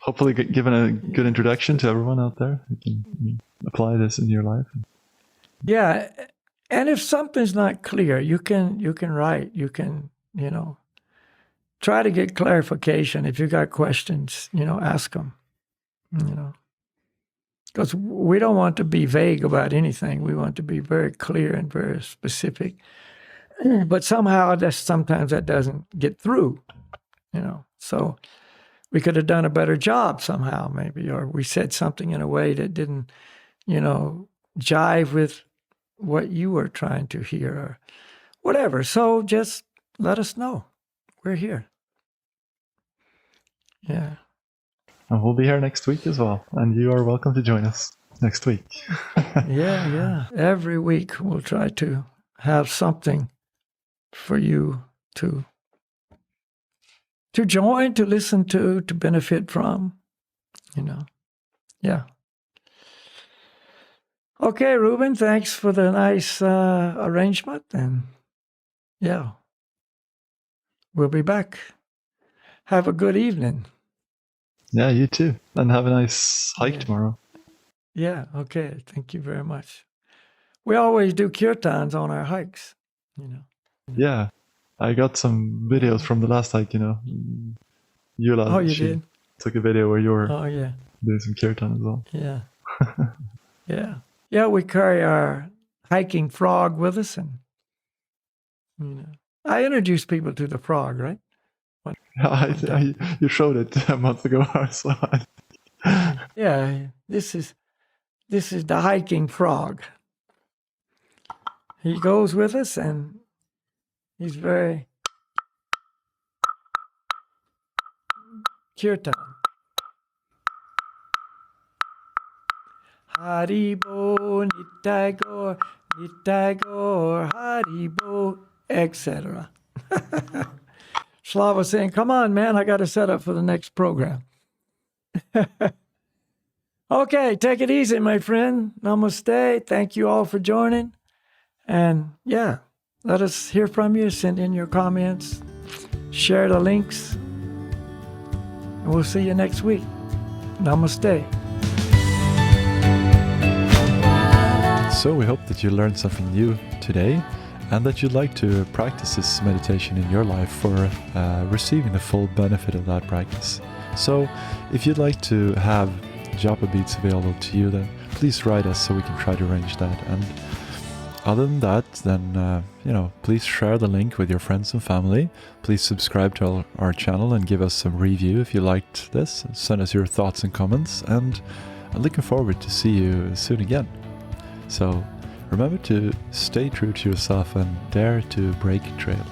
hopefully given a good introduction to everyone out there who can apply this in your life. Yeah, and if something's not clear, you can write. You can, try to get clarification. If you got questions, ask them. Because we don't want to be vague about anything. We want to be very clear and very specific. But somehow, sometimes that doesn't get through. So we could have done a better job somehow, maybe, or we said something in a way that didn't, jive with what you were trying to hear or whatever. So just let us know. We're here. Yeah. And we'll be here next week as well. And you are welcome to join us next week. Yeah. Every week we'll try to have something for you to join, to listen to benefit from, Yeah. Okay, Ruben, thanks for the nice arrangement. And yeah, we'll be back. Have a good evening. Yeah, you too. And have a nice hike tomorrow. Yeah, okay. Thank you very much. We always do kirtans on our hikes, Yeah, I got some videos from the last hike, Yula. Oh, you did? Took a video where you were doing some kirtan as well. Yeah. Yeah, we carry our hiking frog with us, and I introduced people to the frog, right? You showed it a month ago or so. Yeah, this is the hiking frog. He goes with us, and he's very kirtan. Haribo, Nittagor, Nittagor, Haribo, etc. Slava saying, come on, man, I got to set up for the next program. Okay, take it easy, my friend. Namaste. Thank you all for joining. And yeah, let us hear from you. Send in your comments. Share the links. And we'll see you next week. Namaste. So we hope that you learned something new today, and that you'd like to practice this meditation in your life for receiving the full benefit of that practice. So if you'd like to have Japa beats available to you, then please write us so we can try to arrange that. And other than that, then please share the link with your friends and family. Please subscribe to our channel and give us some review if you liked this. Send us your thoughts and comments, and I'm looking forward to see you soon again. So remember to stay true to yourself and dare to break trail.